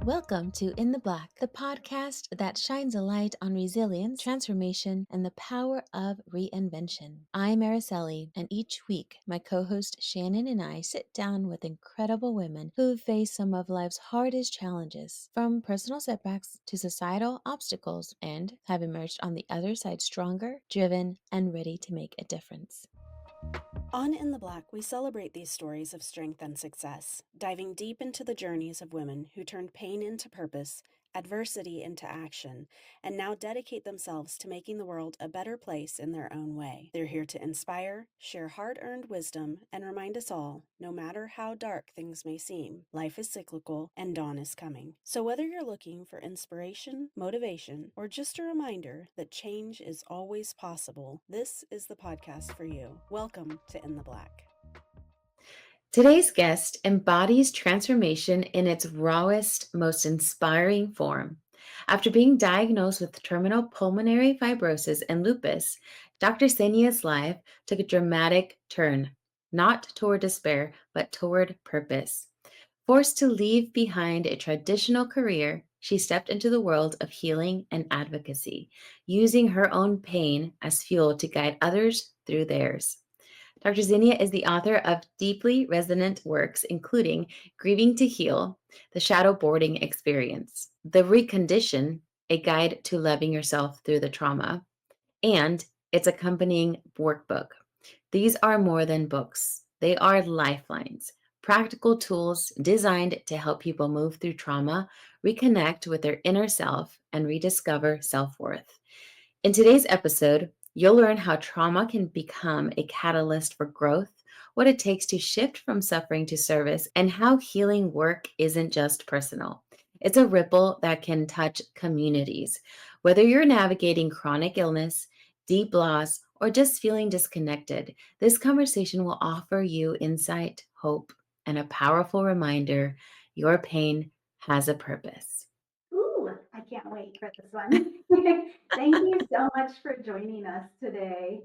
Welcome to In the Black, the podcast that shines a light on resilience, transformation, and the power of reinvention. I'm Araceli, and each week, my co-host Shannon and I sit down with incredible women who have faced some of life's hardest challenges, from personal setbacks to societal obstacles, and have emerged on the other side stronger, driven, and ready to make a difference. On In the Black, we celebrate these stories of strength and success, diving deep into the journeys of women who turned pain into purpose, adversity into action, and now dedicate themselves to making the world a better place in their own way. They're here to inspire, share hard-earned wisdom, and remind us all, no matter how dark things may seem, life is cyclical and dawn is coming. So whether you're looking for inspiration, motivation, or just a reminder that change is always possible, this is the podcast for you. Welcome to In the Black. Today's guest embodies transformation in its rawest, most inspiring form. After being diagnosed with terminal pulmonary fibrosis and lupus, Dr. Xenia's life took a dramatic turn, not toward despair, but toward purpose. Forced to leave behind a traditional career, she stepped into the world of healing and advocacy, using her own pain as fuel to guide others through theirs. Dr. Xenia is the author of deeply resonant works, including Grieving to Heal, the Shadowboarding Experience, The Recondition, a guide to loving yourself through the trauma, and its accompanying workbook. These are more than books. They are lifelines, practical tools designed to help people move through trauma, reconnect with their inner self, and rediscover self-worth. In today's episode, you'll learn how trauma can become a catalyst for growth, what it takes to shift from suffering to service, and how healing work isn't just personal. It's a ripple that can touch communities. Whether you're navigating chronic illness, deep loss, or just feeling disconnected, this conversation will offer you insight, hope, and a powerful reminder your pain has a purpose. Ooh, I can't wait for this one. Thank you so much for joining us today.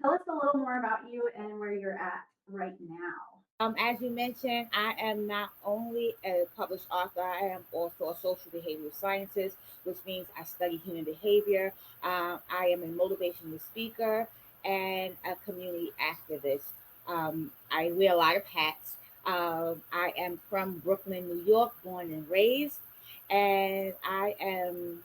Tell us a little more about you and where you're at right now. As you mentioned, I am not only a published author, I am also a social behavioral scientist, which means I study human behavior. I am a motivational speaker and a community activist. I wear a lot of hats. I am from Brooklyn, New York, born and raised, and I am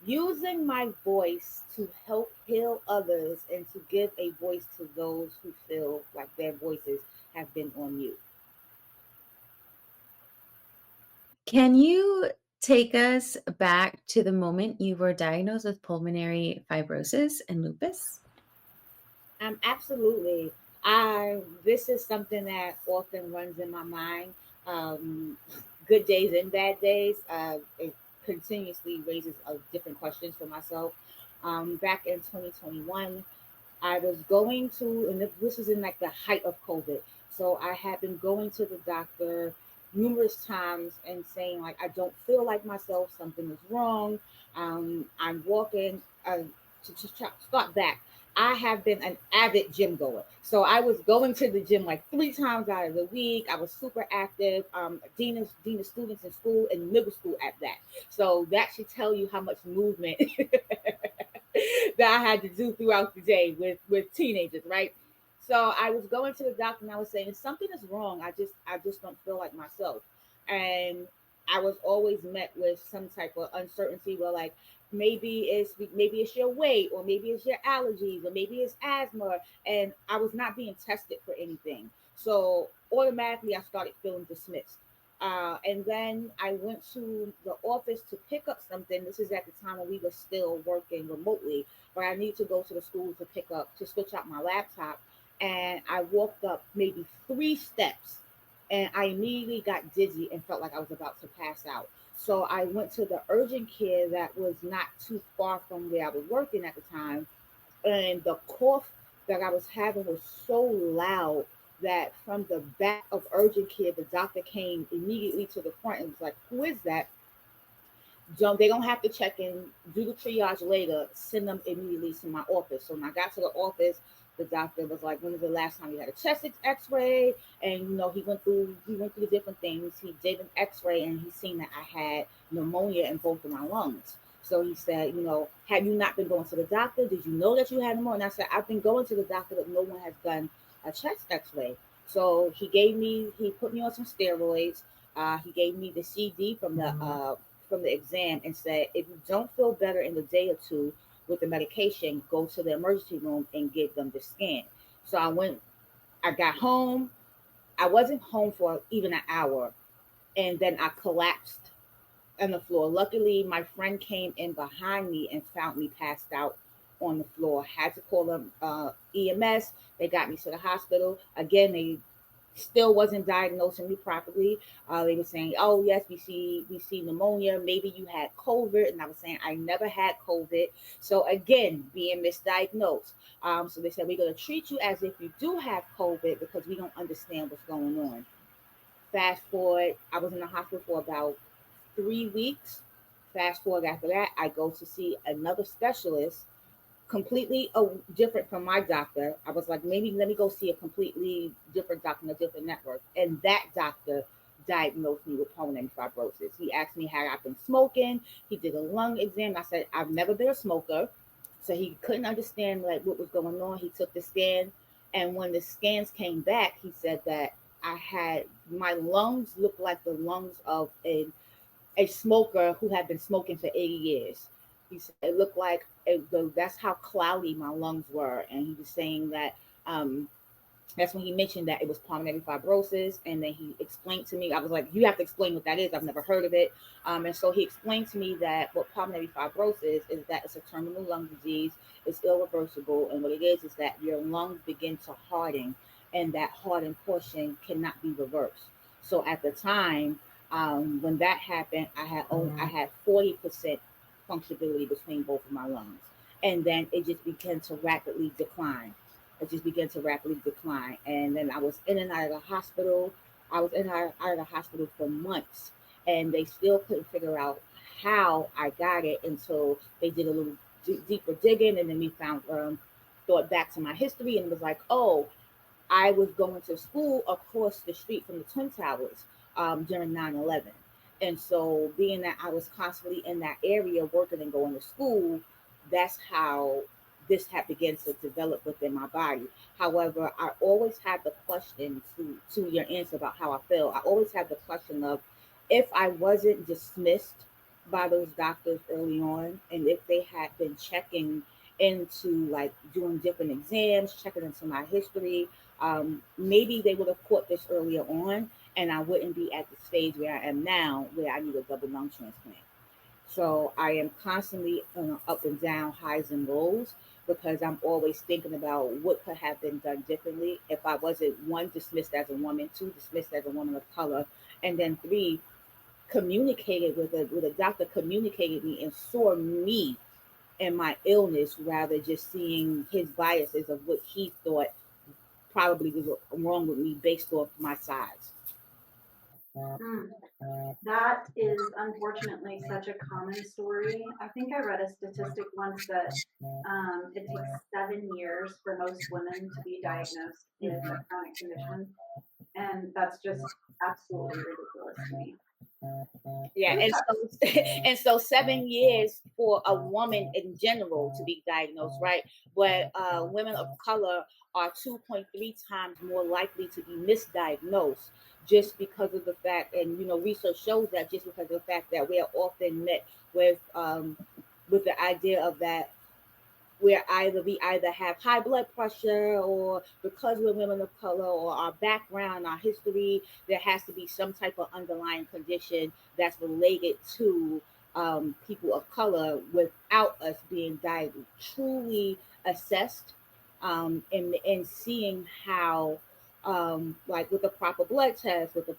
using my voice to help heal others and to give a voice to those who feel like their voices have been on mute. Can you take us back to the moment you were diagnosed with pulmonary fibrosis and lupus? Absolutely. This is something that often runs in my mind. Um, Good days and bad days. It continuously raises different questions for myself. Back in 2021, I was going to, and this was in like the height of COVID. So I had been going to the doctor numerous times and saying like, I don't feel like myself. Something is wrong. I'm walking. To start back, I have been an avid gym goer. So I was going to the gym like 3 times out of the week. I was super active. Dean of students in school and middle school at that. So that should tell you how much movement that I had to do throughout the day with teenagers, right? So I was going to the doctor and I was saying something is wrong. I just don't feel like myself. And I was always met with some type of uncertainty where like maybe it's your weight, or maybe it's your allergies, or maybe it's asthma. And I was not being tested for anything. So automatically I started feeling dismissed. And then I went to the office to pick up something. This is at the time when we were still working remotely, but I needed to go to the school to switch out my laptop. And I walked up maybe 3 steps and I immediately got dizzy and felt like I was about to pass out. So I went to the urgent care that was not too far from where I was working at the time. And the cough that I was having was so loud that from the back of urgent care, the doctor came immediately to the front and was like, "Who is that?" They don't have to check in, do the triage later, send them immediately to my office. So when I got to the office, the doctor was like, when was the last time you had a chest x-ray? And he went through the different things. He did an x-ray and he seen that I had pneumonia in both of my lungs. So he said, have you not been going to the doctor? Did you know that you had pneumonia? And I said, I've been going to the doctor, but no one has done a chest x-ray. So he put me on some steroids. He gave me the CD from the exam and said, if you don't feel better in a day or two with the medication, go to the emergency room and give them the scan. So I got home. I wasn't home for even an hour, and then I collapsed on the floor. Luckily, my friend came in behind me and found me passed out on the floor. Had to call them EMS. They got me to the hospital. Again, they still wasn't diagnosing me properly. They were saying, "Oh yes, we see pneumonia. Maybe you had COVID," and I was saying I never had COVID. So again, being misdiagnosed. So they said we're going to treat you as if you do have COVID because we don't understand what's going on. Fast forward, I was in the hospital for about 3 weeks. Fast forward after that, I go to see another specialist, completely different from my doctor. I was like, maybe let me go see a completely different doctor in a different network. And that doctor diagnosed me with pulmonary fibrosis. He asked me had I been smoking. He did a lung exam. I said, I've never been a smoker. So he couldn't understand like what was going on. He took the scan. And when the scans came back, he said that my lungs looked like the lungs of a smoker who had been smoking for 80 years. He said it looked like that's how cloudy my lungs were. And he was saying that that's when he mentioned that it was pulmonary fibrosis. And then he explained to me, I was like, you have to explain what that is. I've never heard of it. And so he explained to me that what pulmonary fibrosis is that it's a terminal lung disease. It's irreversible. And what it is that your lungs begin to harden, and that hardened portion cannot be reversed. So at the time, when that happened, I had 40% functionability between both of my lungs, and then it just began to rapidly decline. And then I was in and out of the hospital. I was in and out of the hospital for months, and they still couldn't figure out how I got it until they did a little deeper digging, and then we thought back to my history, and it was like, oh, I was going to school across the street from the Twin Towers during 9/11. And so being that I was constantly in that area working and going to school, that's how this had begun to develop within my body. However, I always had the question to your answer about how I feel. I always had the question of if I wasn't dismissed by those doctors early on, and if they had been checking into like doing different exams, checking into my history, maybe they would have caught this earlier on, and I wouldn't be at the stage where I am now, where I need a double lung transplant. So I am constantly up and down, highs and lows, because I'm always thinking about what could have been done differently if I wasn't, one, dismissed as a woman, two, dismissed as a woman of color, and then three, communicated with a doctor, communicated me and saw me and my illness, rather just seeing his biases of what he thought probably was wrong with me based off my size. That is unfortunately such a common story. I think I read a statistic once that it takes 7 years for most women to be diagnosed with a chronic condition. And that's just absolutely ridiculous to me. Yeah, and so 7 years for a woman in general to be diagnosed, right? But women of color are 2.3 times more likely to be misdiagnosed, just because of the fact, and research shows that, just because of the fact that we are often met with the idea of that we either have high blood pressure, or because we're women of color, or our background, our history, there has to be some type of underlying condition that's related to people of color, without us being truly assessed, and seeing how, like with the proper blood test, with the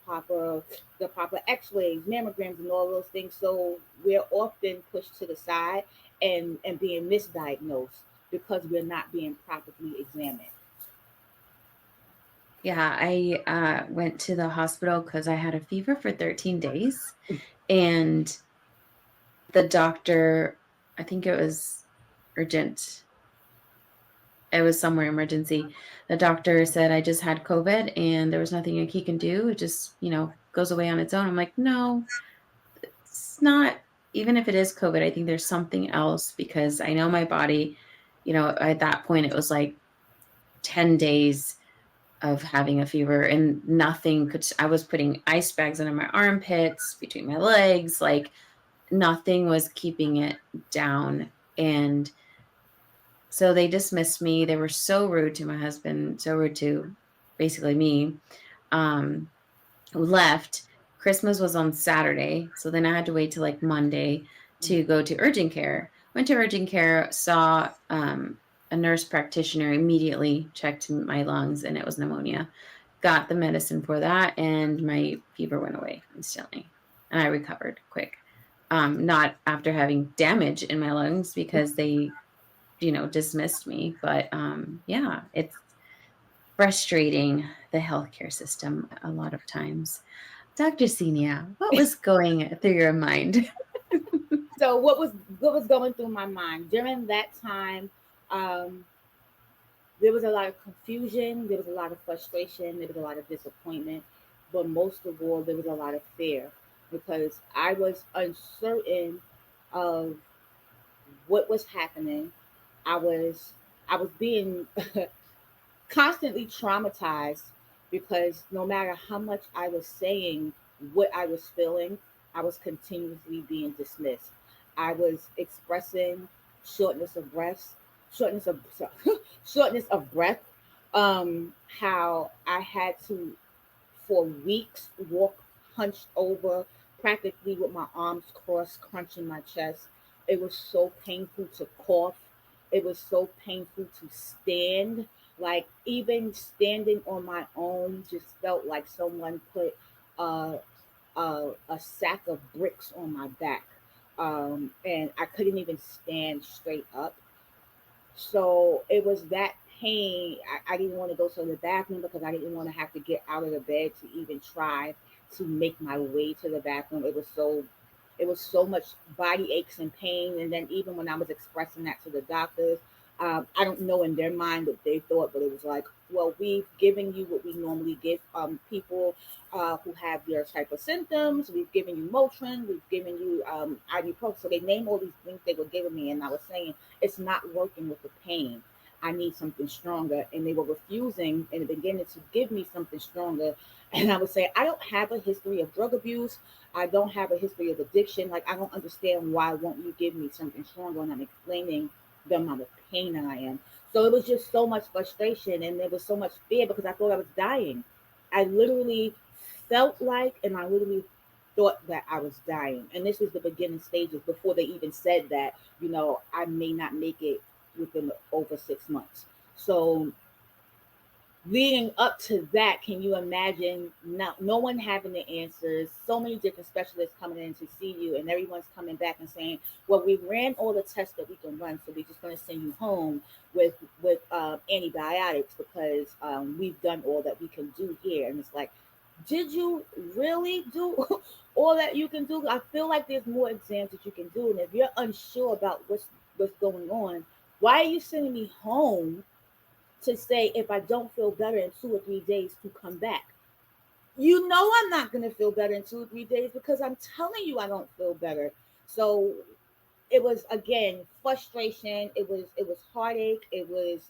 proper x-rays, mammograms, and all those things. So we're often pushed to the side and being misdiagnosed because we're not being properly examined. Yeah, I went to the hospital because I had a fever for 13 days. And the doctor, I think it was urgent, it was somewhere emergency. The doctor said I just had COVID and there was nothing he can do. It just, goes away on its own. I'm like, no, it's not. Even if it is COVID, I think there's something else because I know my body, at that point it was like 10 days of having a fever and nothing could, I was putting ice bags under my armpits, between my legs, like nothing was keeping it down. And so they dismissed me. They were so rude to my husband, so rude to basically me. Um, left. Christmas was on Saturday. So then I had to wait till like Monday to go to urgent care. Went to urgent care, saw a nurse practitioner, immediately checked my lungs and it was pneumonia. Got the medicine for that and my fever went away instantly. And I recovered quick. Not after having damage in my lungs because they dismissed me. But yeah, it's frustrating, the healthcare system a lot of times. Dr. Xenia, what was going through your mind? So what was going through my mind during that time? Um, there was a lot of confusion, there was a lot of frustration, there was a lot of disappointment, but most of all, there was a lot of fear because I was uncertain of what was happening. I was I was being constantly traumatized because no matter how much I was saying what I was feeling, I was continuously being dismissed. I was expressing shortness of breath, shortness of shortness of breath. How I had to for weeks walk hunched over, practically with my arms crossed, crunching my chest. It was so painful to cough. It was so painful to stand. Like even standing on my own just felt like someone put a, a sack of bricks on my back. And I couldn't even stand straight up. So it was that pain. I didn't want to go to the bathroom because I didn't want to have to get out of the bed to even try to make my way to the bathroom. It was so much body aches and pain. And then even when I was expressing that to the doctors, I don't know in their mind what they thought, but it was like, well, we've given you what we normally give people who have your type of symptoms. We've given you Motrin. We've given you ibuprofen. So they named all these things they were giving me, and I was saying it's not working with the pain. I need something stronger, and they were refusing in the beginning to give me something stronger. And I would say I don't have a history of drug abuse. I don't have a history of addiction. Like I don't understand why won't you give me something stronger? And I'm explaining the amount of pain that I am. So it was just so much frustration and there was so much fear because I thought I was dying. I literally felt like and I literally thought that I was dying. And this was the beginning stages before they even said that, I may not make it within over 6 months. So leading up to that, can you imagine no one having the answers, so many different specialists coming in to see you, and everyone's coming back and saying, well, we ran all the tests that we can run, so we're just going to send you home with antibiotics because we've done all that we can do here. And it's like, did you really do all that you can do? I feel like there's more exams that you can do, and if you're unsure about what's going on, why are you sending me home to say if I don't feel better in 2 or 3 days to come back? I'm not going to feel better in 2 or 3 days because I'm telling you I don't feel better. So it was again frustration. It was heartache. It was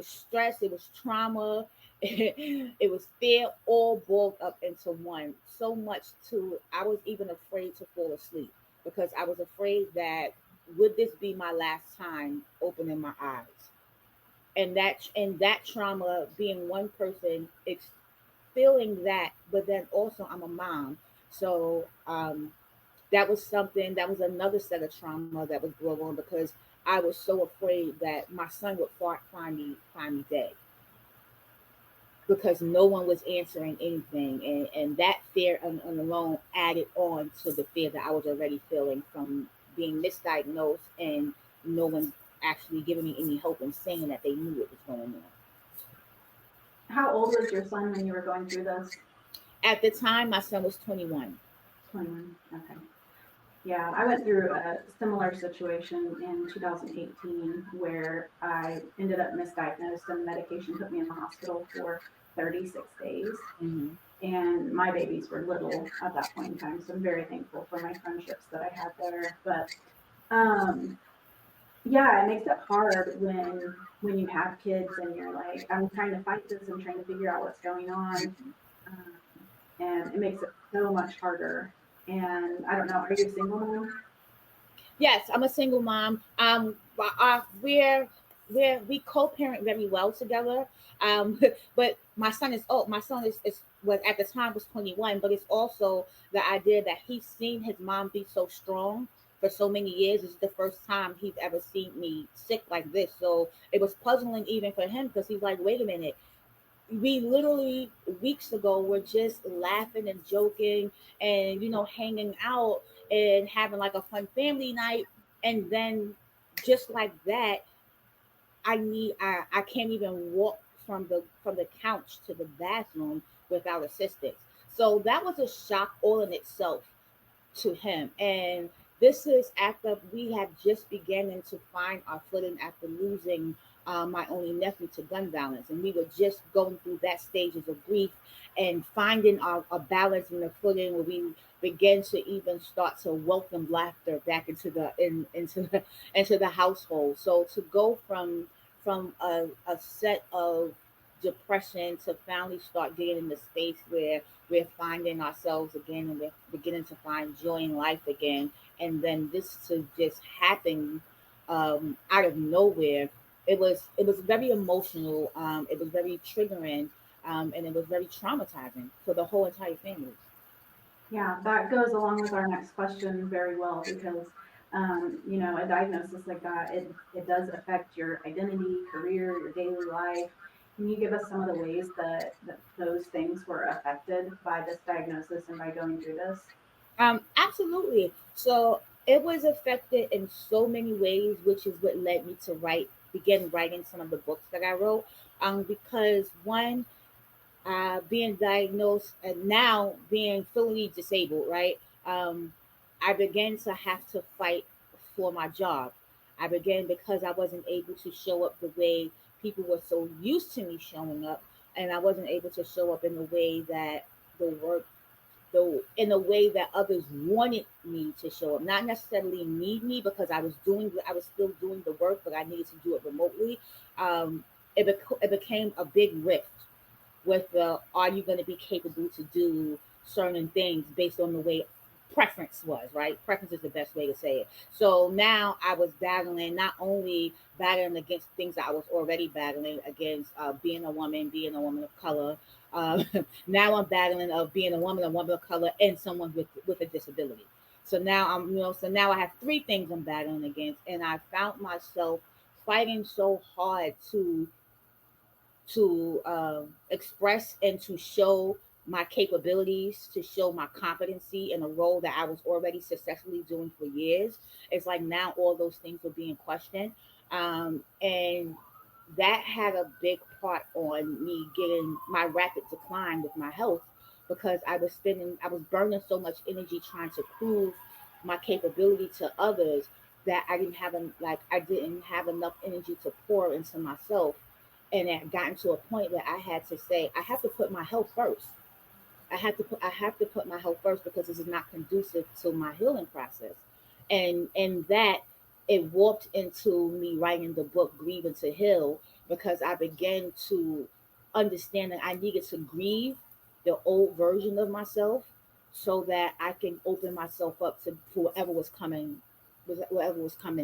stress. It was trauma. It was fear, all boiled up into one. So much to I was even afraid to fall asleep because I was afraid that would this be my last time opening my eyes? And that trauma being one person feeling that, but then also I'm a mom. So that was another set of trauma that was brought on because I was so afraid that my son would find me dead because no one was answering anything, and that fear and alone added on to the fear that I was already feeling from being misdiagnosed and no one actually giving me any hope and saying that they knew what was going on. How old was your son when you were going through this? At the time, my son was 21. 21. Okay. Yeah, I went through a similar situation in 2018 where I ended up misdiagnosed and medication put me in the hospital for 36 days. Mm-hmm. And my babies were little at that point in time. So I'm very thankful for my friendships that I had there. But um, yeah, it makes it hard when you have kids and you're like, I'm trying to fight this, I'm trying to figure out what's going on. Um, and it makes it so much harder. And I don't know, are you a single mom? Yes, I'm a single mom. We co-parent very well together. Um, but my son is old. My son is was at the time was 21, but it's also the idea that he's seen his mom be so strong for so many years. It's the first time he's ever seen me sick like this. So it was puzzling even for him because he's like, wait a minute, we literally weeks ago were just laughing and joking and hanging out and having like a fun family night, and then just like that I can't even walk from the couch to the bathroom without assistance. So that was a shock all in itself to him. And this is after we had just beginning to find our footing after losing my only nephew to gun violence. And we were just going through that stages of grief and finding our balance in the footing where we began to even start to welcome laughter back into the household. So to go from a set of depression to finally start getting in the space where we're finding ourselves again and we're beginning to find joy in life again, and then this to just happen out of nowhere. It was very emotional, it was very triggering, and it was very traumatizing for the whole entire family. Yeah, that goes along with our next question very well because, you know, a diagnosis like that, it does affect your identity, career, your daily life. Can you give us some of the ways that those things were affected by this diagnosis and by going through this? Absolutely. So it was affected in so many ways, which is what led me to begin writing some of the books that I wrote. Because one, being diagnosed and now being fully disabled, right? I began to have to fight for my job. I began because I wasn't able to show up the way people were so used to me showing up, and I wasn't able to show up in the way that the work the in a way that others wanted me to show up, not necessarily need me because I was still doing the work, but I needed to do it remotely. It became a big rift with the are you going to be capable to do certain things based on the way preference was, right? Preference is the best way to say it. So now I was battling, not only battling against things that I was already battling against, being a woman of color. uh, Now I'm battling of being a woman of color, and someone with a disability. So now so now I have three things I'm battling against, and I found myself fighting so hard to express and to show my capabilities, to show my competency in a role that I was already successfully doing for years. It's like now all those things are being questioned. And that had a big part on me getting my rapid decline with my health because I was burning so much energy trying to prove my capability to others that I didn't have enough energy to pour into myself, and it had gotten to a point where I had to say I have to put my health first. I have to put my health first because this is not conducive to my healing process. And that it warped into me writing the book Grieving to Heal because I began to understand that I needed to grieve the old version of myself so that I can open myself up to for whatever was coming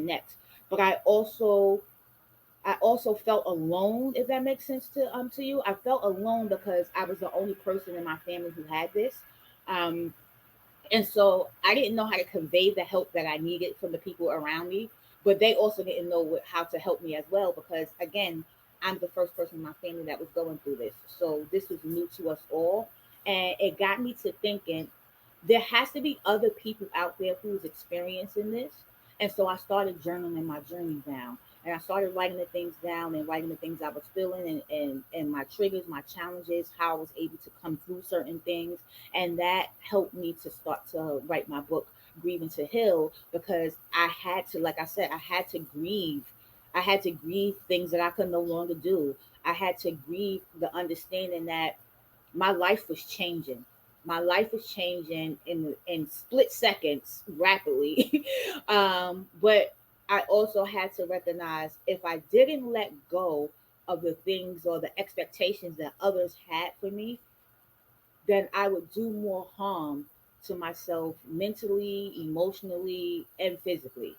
next. But I also felt alone, if that makes sense to you. I felt alone because I was the only person in my family who had this. Um, and so I didn't know how to convey the help that I needed from the people around me, but they also didn't know how to help me as well because, again, I'm the first person in my family that was going through this. So this was new to us all. And it got me to thinking there has to be other people out there who's experiencing this. And so I started journaling my journey down. And I started writing the things down and writing the things I was feeling and my triggers, my challenges, how I was able to come through certain things, and that helped me to start to write my book Grieving to Heal, because I had to, like I said, I had to grieve. I had to grieve things that I could no longer do. I had to grieve the understanding that my life was changing. My life was changing in split seconds, rapidly. But I also had to recognize, if I didn't let go of the things or the expectations that others had for me, then I would do more harm to myself mentally, emotionally, and physically.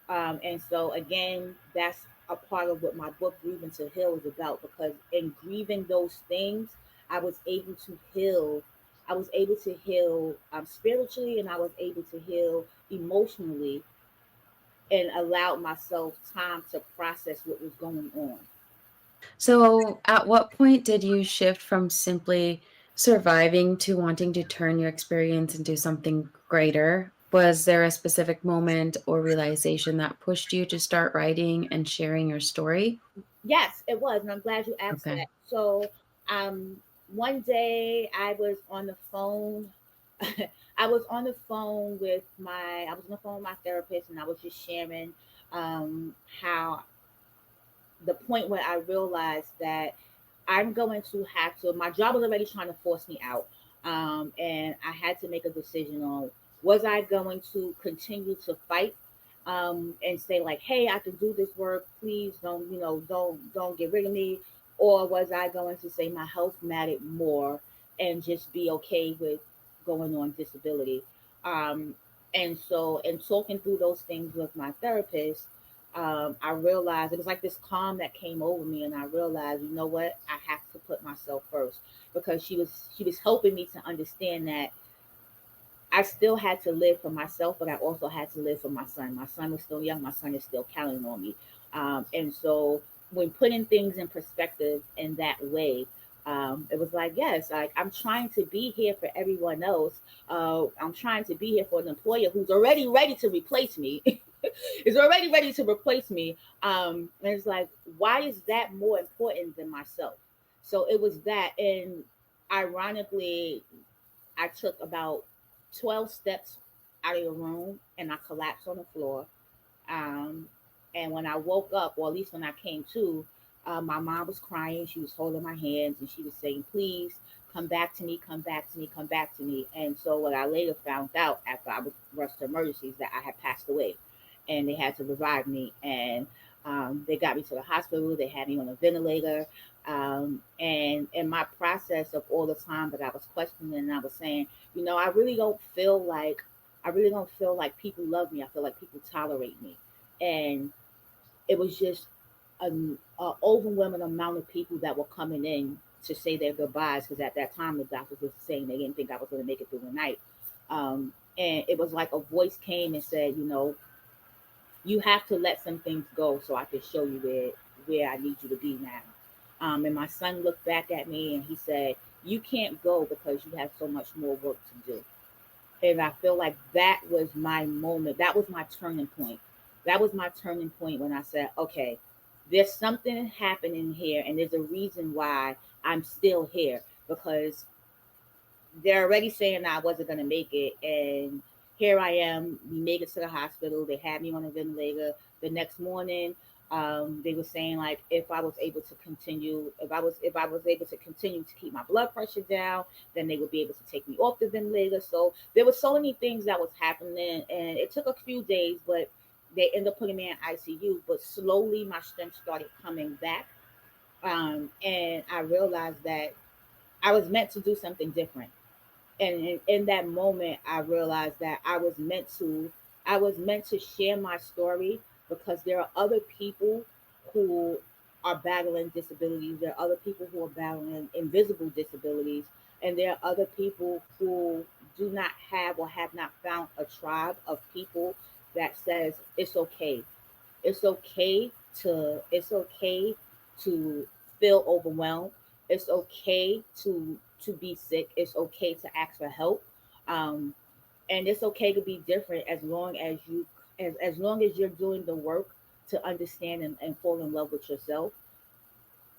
And so, again, that's a part of what my book Grieving to Heal is about, because in grieving those things, I was able to heal. I was able to heal spiritually, and I was able to heal emotionally, and allowed myself time to process what was going on. So, at what point did you shift from simply surviving to wanting to turn your experience into something greater? Was there a specific moment or realization that pushed you to start writing and sharing your story? Yes, it was, and I'm glad you asked Okay. that. So, one day I was on the phone. I was on the phone with my therapist, and I was just sharing how the point where I realized that I'm going to have to. My job was already trying to force me out, and I had to make a decision on, was I going to continue to fight, and say like, "Hey, I can do this work. Please don't, don't get rid of me," or was I going to say my health mattered more and just be okay with going on disability? Um, and so, in talking through those things with my therapist, I realized it was like this calm that came over me, and I realized, you know what, I have to put myself first, because she was helping me to understand that I still had to live for myself, but I also had to live for my son. My son was still young. My son is still counting on me, and so when putting things in perspective in that way. It was like, yes, like I'm trying to be here for everyone else. I'm trying to be here for an employer who's already ready to replace me. Is already ready to replace me. And it's like, why is that more important than myself? So it was that. And ironically, I took about 12 steps out of the room, and I collapsed on the floor. Um, and when I woke up, or at least when I came to, my mom was crying. She was holding my hands, and she was saying, "Please come back to me, come back to me, come back to me." And so, what I later found out after I was rushed to emergencies, that I had passed away, and they had to revive me. And they got me to the hospital. They had me on a ventilator. And in my process of all the time that I was questioning, and I was saying, I really don't feel like people love me. I feel like people tolerate me. And it was just an overwhelming amount of people that were coming in to say their goodbyes, because at that time the doctors were saying they didn't think I was going to make it through the night. And it was like a voice came and said, you have to let some things go so I can show you where I need you to be now. And my son looked back at me and he said, "You can't go because you have so much more work to do." And I feel like that was my moment. That was my turning point. That was my turning point when I said, okay, there's something happening here, and there's a reason why I'm still here, because they're already saying I wasn't going to make it. And here I am. We made it to the hospital. They had me on a ventilator. The next morning, they were saying like, if I was able to continue, if I was able to continue to keep my blood pressure down, then they would be able to take me off the ventilator. So there were so many things that was happening, and it took a few days, but they ended up putting me in ICU. But slowly, my strength started coming back, and I realized that I was meant to do something different. And in that moment, I realized that I was meant to share my story, because there are other people who are battling disabilities. There are other people who are battling invisible disabilities, and there are other people who do not have or have not found a tribe of people that says it's okay. It's okay to feel overwhelmed. It's okay to be sick. It's okay to ask for help. Um, and it's okay to be different, as long as you're doing the work to understand and fall in love with yourself.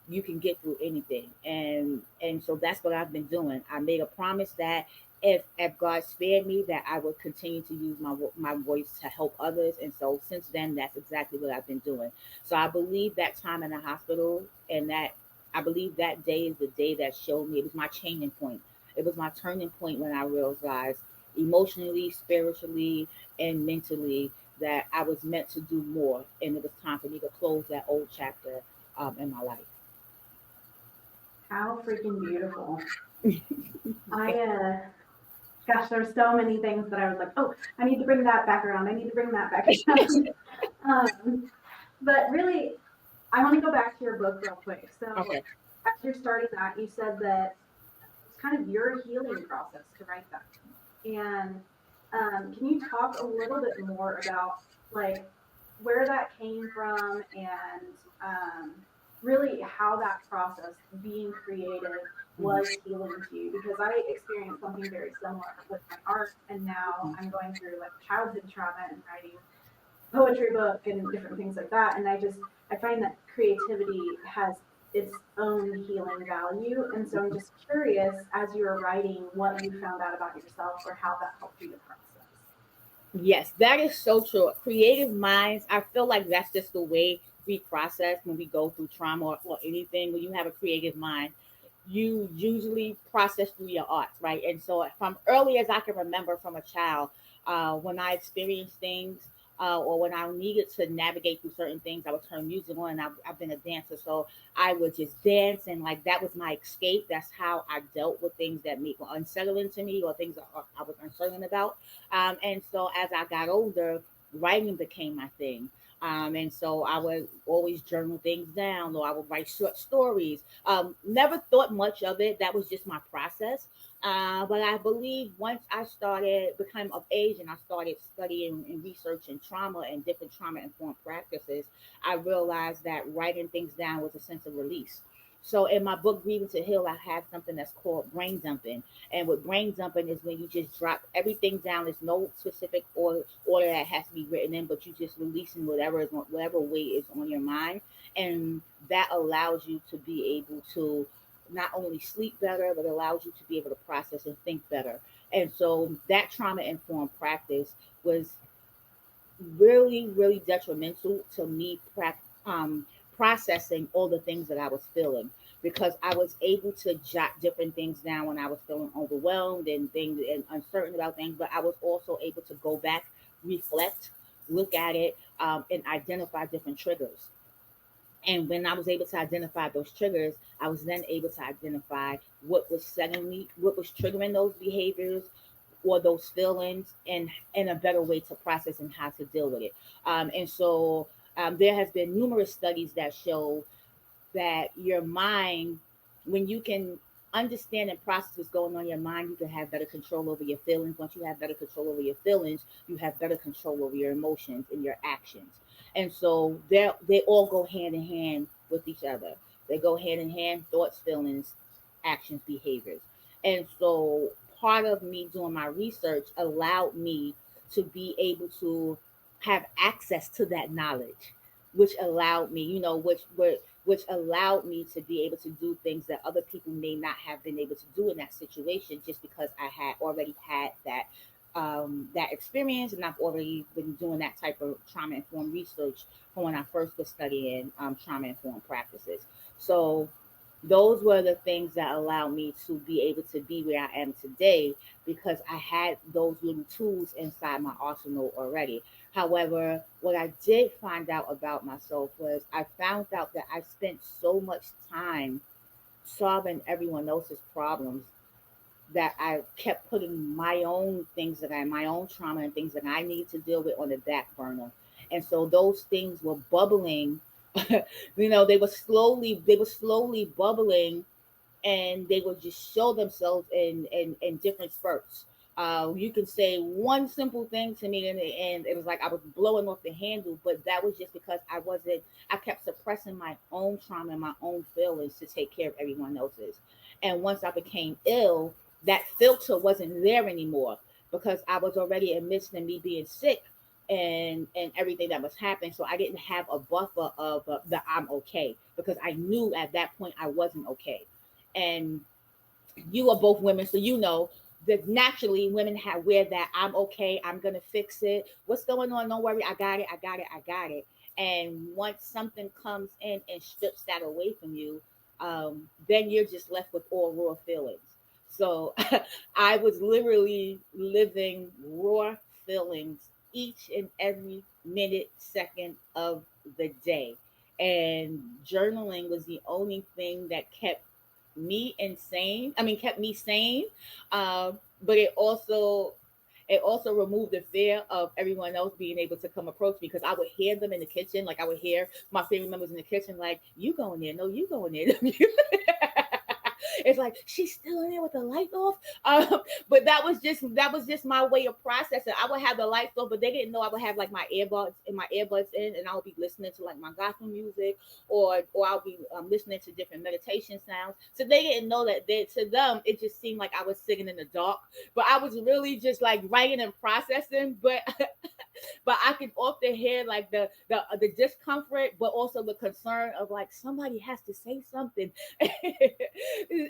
You can get through anything. And so that's what I've been doing. I made a promise that if God spared me, that I would continue to use my voice to help others. And so since then, that's exactly what I've been doing. So I believe that time in the hospital, and that I believe that day is the day that showed me, it was my changing point. It was my turning point when I realized emotionally, spiritually, and mentally that I was meant to do more, and it was time for me to close that old chapter in my life. How freaking beautiful. I gosh, there's so many things that I was like, oh, I need to bring that back around. I need to bring that back around. But really, I want to go back to your book real quick. So, Okay. as you're starting that, you said that it's kind of your healing process to write that. And can you talk a little bit more about like where that came from and really how that process, being creative, was healing to you? Because I experienced something very similar with my art, and now I'm going through like childhood trauma and writing poetry book and different things like that. And I find that creativity has its own healing value. And so I'm just curious, as you were writing, what you found out about yourself or how that helped you to process. Yes, that is so true. Creative minds, I feel like that's just the way we process when we go through trauma or anything. When you have a creative mind, you usually process through your arts, right? And so, from early as I can remember from a child, when I experienced things or when I needed to navigate through certain things, I would turn music on. And I've been a dancer, so I would just dance, and like that was my escape. That's how I dealt with things that were unsettling to me or things that I was uncertain about. And so as I got older, writing became my thing. And so I would always journal things down, or I would write short stories. Never thought much of it. That was just my process. But I believe once I started becoming of age and I started studying and researching trauma and different trauma informed practices, I realized that writing things down was a sense of release. So in my book Grieving to Heal, I have something that's called brain dumping. And with brain dumping is when you just drop everything down. There's no specific order that has to be written in, but you just releasing whatever weight is on your mind, and that allows you to be able to not only sleep better, but allows you to be able to process and think better. And so that trauma informed practice was really, really detrimental to me processing all the things that I was feeling, because I was able to jot different things down when I was feeling overwhelmed and things and uncertain about things, but I was also able to go back, reflect, look at it, and identify different triggers. And when I was able to identify those triggers, I was then able to identify what was setting me, what was triggering those behaviors or those feelings, and a better way to process and how to deal with it. And so there has been numerous studies that show that your mind, when you can understand and process what's going on in your mind, you can have better control over your feelings. Once you have better control over your feelings, you have better control over your emotions and your actions. And so they all go hand in hand with each other. They go hand in hand: thoughts, feelings, actions, behaviors. And so part of me doing my research allowed me to be able to have access to that knowledge, which allowed me, which allowed me to be able to do things that other people may not have been able to do in that situation, just because I had already had that experience, and I've already been doing that type of trauma informed research from when I first was studying trauma informed practices. So those were the things that allowed me to be able to be where I am today, because I had those little tools inside my arsenal already. However, what I did find out about myself was I found out that I spent so much time solving everyone else's problems that I kept putting my own things my own trauma and things that I need to deal with on the back burner. And so those things were bubbling. They were slowly bubbling, and they would just show themselves in different spurts. You can say one simple thing to me, and it was like I was blowing off the handle, but that was just because I kept suppressing my own trauma and my own feelings to take care of everyone else's. And once I became ill, that filter wasn't there anymore, because I was already amidst in me being sick and everything that was happening. So I didn't have a buffer of the I'm okay, because I knew at that point I wasn't okay. And you are both women, so that naturally women have wear that I'm okay, I'm gonna fix it. What's going on? Don't worry, I got it, I got it, I got it. And once something comes in and strips that away from you, then you're just left with all raw feelings. So I was literally living raw feelings each and every minute, second of the day. And journaling was the only thing that kept me insane. I mean, kept me sane. But it also removed the fear of everyone else being able to come approach me, because I would hear them in the kitchen. Like I would hear my family members in the kitchen, like, you going there? No, you going there? It's like she's still in there with the light off. But that was just my way of processing. I would have the lights off, but they didn't know I would have like my earbuds in, and I would be listening to like my gospel music, or I'll be listening to different meditation sounds. So they didn't know that. To them, it just seemed like I was sitting in the dark, but I was really just like writing and processing. But I can often hear like the discomfort, but also the concern of like somebody has to say something.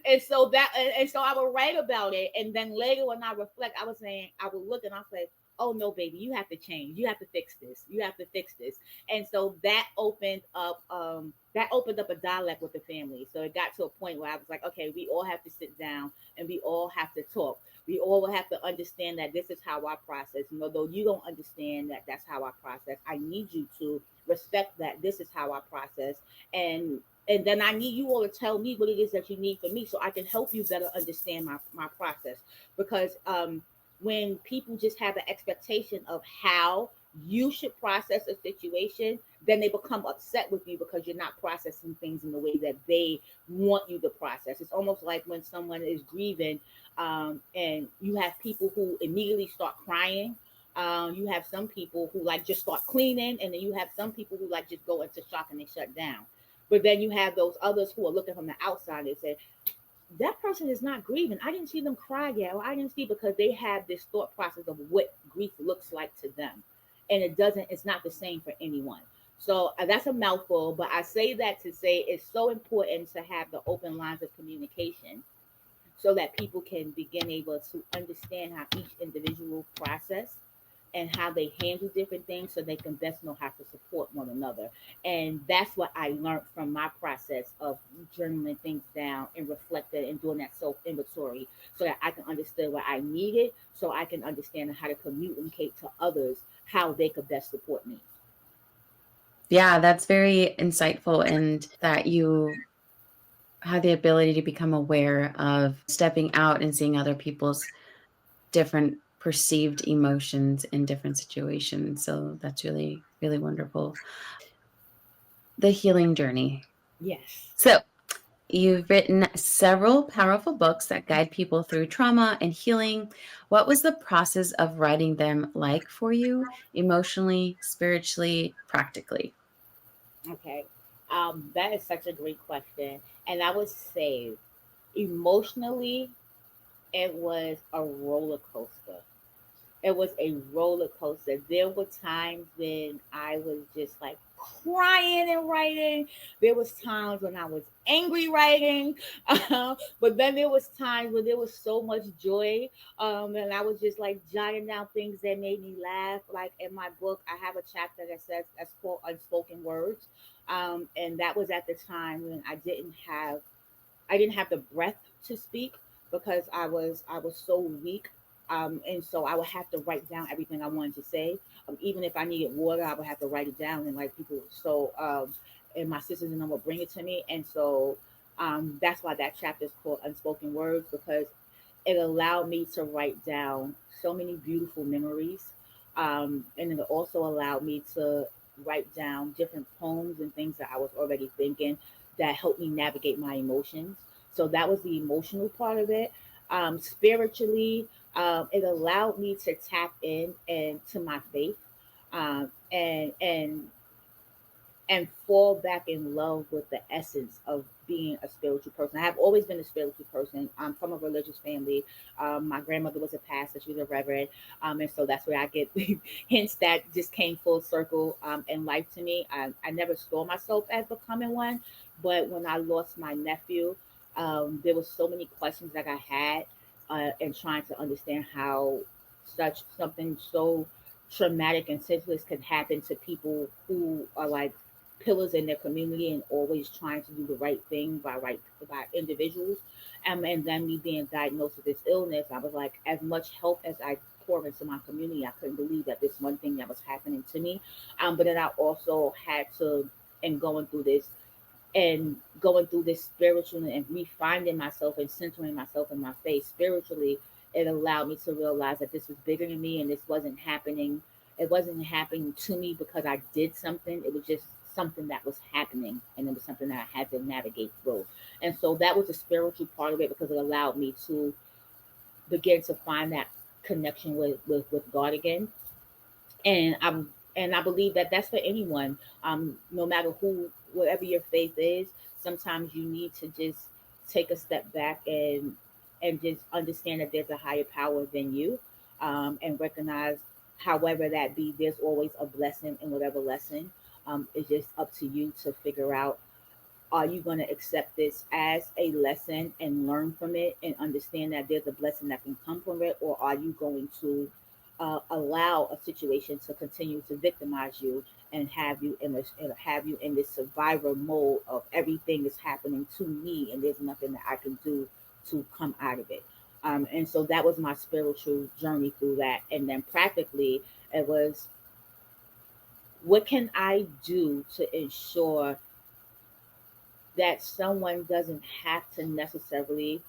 And so I would write about it, and then later when I reflect, I would look and I'll say, oh no, baby, you have to change, you have to fix this, you have to fix this. And so that opened up a dialogue with the family. So it got to a point where I was like, okay, we all have to sit down and we all have to talk. We all will have to understand that this is how I process. Though you don't understand that that's how I process, I need you to respect that this is how I process. And then I need you all to tell me what it is that you need from me, so I can help you better understand my process. Because when people just have an expectation of how you should process a situation, then they become upset with you because you're not processing things in the way that they want you to process. It's almost like when someone is grieving, and you have people who immediately start crying. You have some people who like just start cleaning, and then you have some people who like just go into shock and they shut down. But then you have those others who are looking from the outside and say, that person is not grieving. I didn't see them cry yet, or I didn't see, because they have this thought process of what grief looks like to them. And it's not the same for anyone. So that's a mouthful, but I say that to say it's so important to have the open lines of communication so that people can begin able to understand how each individual process and how they handle different things, so they can best know how to support one another. And that's what I learned from my process of journaling things down and reflecting and doing that self inventory, so that I can understand what I needed, so I can understand how to communicate to others how they could best support me. Yeah, that's very insightful, and that you have the ability to become aware of stepping out and seeing other people's different perceived emotions in different situations. So that's really, really wonderful. The healing journey. Yes. So you've written several powerful books that guide people through trauma and healing. What was the process of writing them like for you, emotionally, spiritually, practically? Okay. That is such a great question. And I would say emotionally, it was a roller coaster. It was a roller coaster. There were times when I was just like crying and writing. There was times when I was angry writing. But then there was times when there was so much joy. And I was just like jotting down things that made me laugh. Like in my book, I have a chapter that's called Unspoken Words. And that was at the time when I didn't have the breath to speak, because I was so weak. And so I would have to write down everything I wanted to say. Even if I needed water, I would have to write it down, and like people. And my sisters and them would bring it to me. And so that's why that chapter is called Unspoken Words, because it allowed me to write down so many beautiful memories. And it also allowed me to write down different poems and things that I was already thinking, that helped me navigate my emotions. So that was the emotional part of it. Spiritually, it allowed me to tap in and to my faith, and fall back in love with the essence of being a spiritual person. I have always been a spiritual person. I'm from a religious family. My grandmother was a pastor; she was a reverend, and so that's where I get hints that just came full circle in life to me. I never saw myself as becoming one, but when I lost my nephew, there was so many questions that I had, and trying to understand how such something so traumatic and senseless could happen to people who are like pillars in their community and always trying to do the right thing by individuals. And then me being diagnosed with this illness, I was like, as much help as I pour into my community, I couldn't believe that this one thing that was happening to me. But then I also had to, and going through this spiritually and refinding myself and centering myself in my faith spiritually, it allowed me to realize that this was bigger than me and this wasn't happening. It wasn't happening to me because I did something. It was just something that was happening, and it was something that I had to navigate through. And so that was the spiritual part of it, because it allowed me to begin to find that connection with God again. And I believe that that's for anyone, no matter who, whatever your faith is. Sometimes you need to just take a step back and just understand that there's a higher power than you, and recognize, however that be, there's always a blessing in whatever lesson. It's just up to you to figure out, are you going to accept this as a lesson and learn from it and understand that there's a blessing that can come from it, or are you going to allow a situation to continue to victimize you and have you in this survivor mode of everything is happening to me and there's nothing that I can do to come out of it. And so that was my spiritual journey through that. And then practically, it was, what can I do to ensure that someone doesn't have to necessarily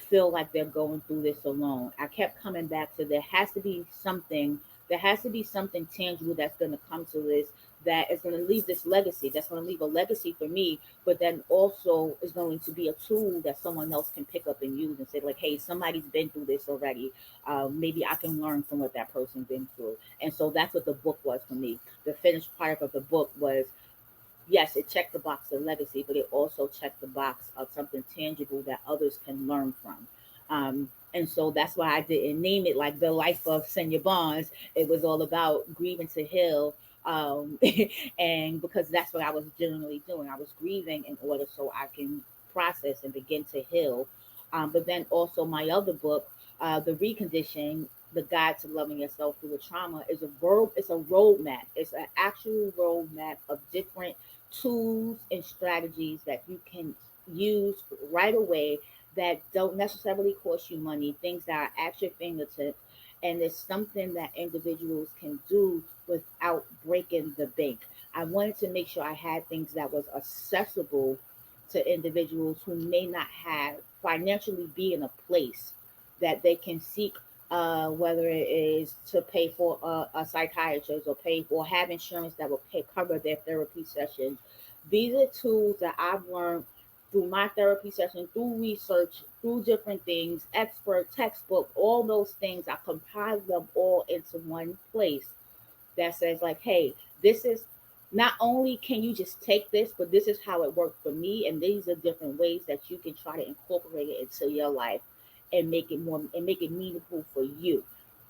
feel like they're going through this alone. I kept coming back to, there has to be something tangible that's going to come to this, that is going to leave this legacy, that's going to leave a legacy for me, but then also is going to be a tool that someone else can pick up and use and say, like, hey, somebody's been through this already. Maybe I can learn from what that person's been through. And so that's what the book was for me. The finished part of the book was, yes, it checked the box of legacy, but it also checked the box of something tangible that others can learn from. And so that's why I didn't name it like The Life of Xenia Barnes. It was all about grieving to heal. And because that's what I was generally doing, I was grieving in order so I can process and begin to heal. But then also my other book, The Recondition, The Guide to Loving Yourself Through the Trauma, is it's a roadmap. It's an actual roadmap of different tools and strategies that you can use right away, that don't necessarily cost you money, things that are at your fingertips. And it's something that individuals can do without breaking the bank. I wanted to make sure I had things that was accessible to individuals who may not have financially be in a place that they can seek, whether it is to pay for a psychiatrist, or pay or have insurance that will cover their therapy sessions. These are tools that I've learned through my therapy session, through research, through different things, expert, textbook, all those things. I compile them all into one place that says, like, hey, this is, not only can you just take this, but this is how it worked for me, and these are different ways that you can try to incorporate it into your life and make it meaningful for you.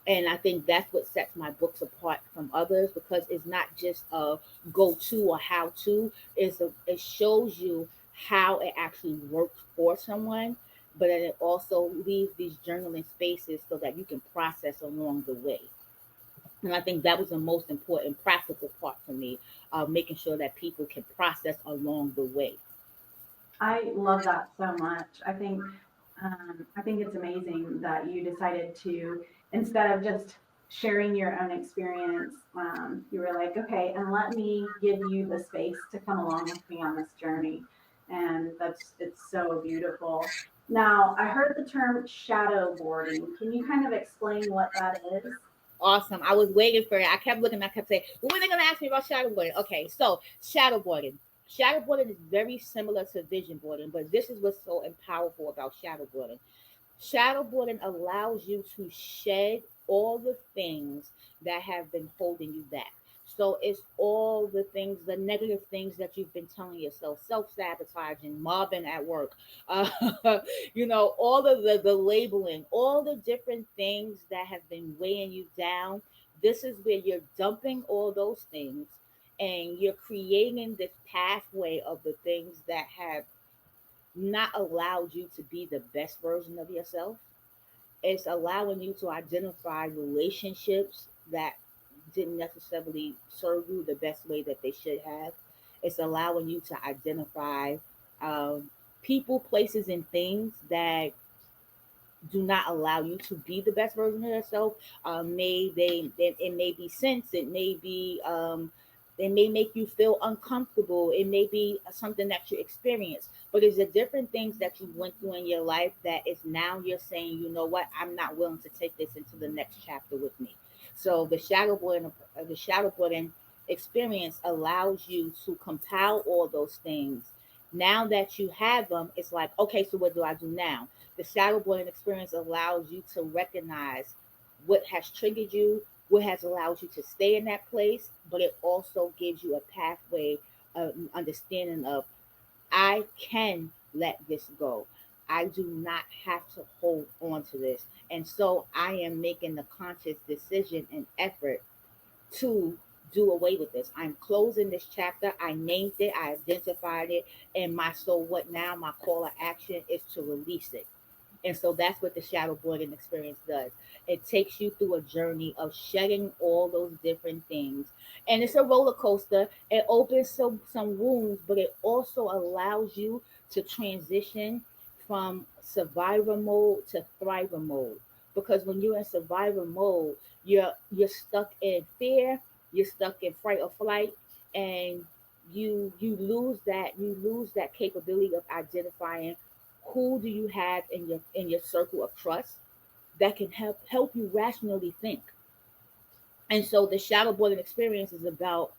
And I think that's what sets my books apart from others, because it's not just a go-to or how-to. It shows you how it actually works for someone, but then it also leaves these journaling spaces so that you can process along the way. And I think that was the most important practical part for me, making sure that people can process along the way. I love that so much. I think it's amazing that you decided to, instead of just sharing your own experience, you were like, okay, and let me give you the space to come along with me on this journey. And it's so beautiful. Now, I heard the term shadow boarding. Can you kind of explain what that is? Awesome. I was waiting for it. I kept looking. I kept saying, well, when are they going to ask me about shadowboarding? Okay, so shadowboarding. Shadowboarding is very similar to vision boarding, but this is what's so powerful about shadowboarding. Shadowboarding allows you to shed all the things that have been holding you back. So it's all the things, the negative things that you've been telling yourself, self-sabotaging, mobbing at work, uh, all of the labeling, all the different things that have been weighing you down. This is where you're dumping all those things, and you're creating this pathway of the things that have not allowed you to be the best version of yourself. It's allowing you to identify relationships that didn't necessarily serve you the best way that they should have. It's allowing you to identify um, people, places, and things that do not allow you to be the best version of yourself. It may be sense, it may make you feel uncomfortable. It may be something that you experience, but it's the different things that you went through in your life that is now you're saying, you know what, I'm not willing to take this into the next chapter with me. So the shadowboarding experience allows you to compile all those things. Now that you have them, it's like, okay, so what do I do now? The shadowboarding experience allows you to recognize what has triggered you, what has allowed you to stay in that place, but it also gives you a pathway, understanding of I can let this go. I do not have to hold on to this. And so I am making the conscious decision and effort to do away with this. I'm closing this chapter. I named it, I identified it, and my so what now, my call to action is to release it. And so that's what the shadowboarding experience does. It takes you through a journey of shedding all those different things. And it's a roller coaster. It opens some wounds, but it also allows you to transition from survivor mode to thriver mode. Because when you're in survivor mode, you're stuck in fear, you're stuck in fright or flight, and you lose that capability of identifying who do you have in your circle of trust that can help you rationally think. And so the shadowboarding experience is about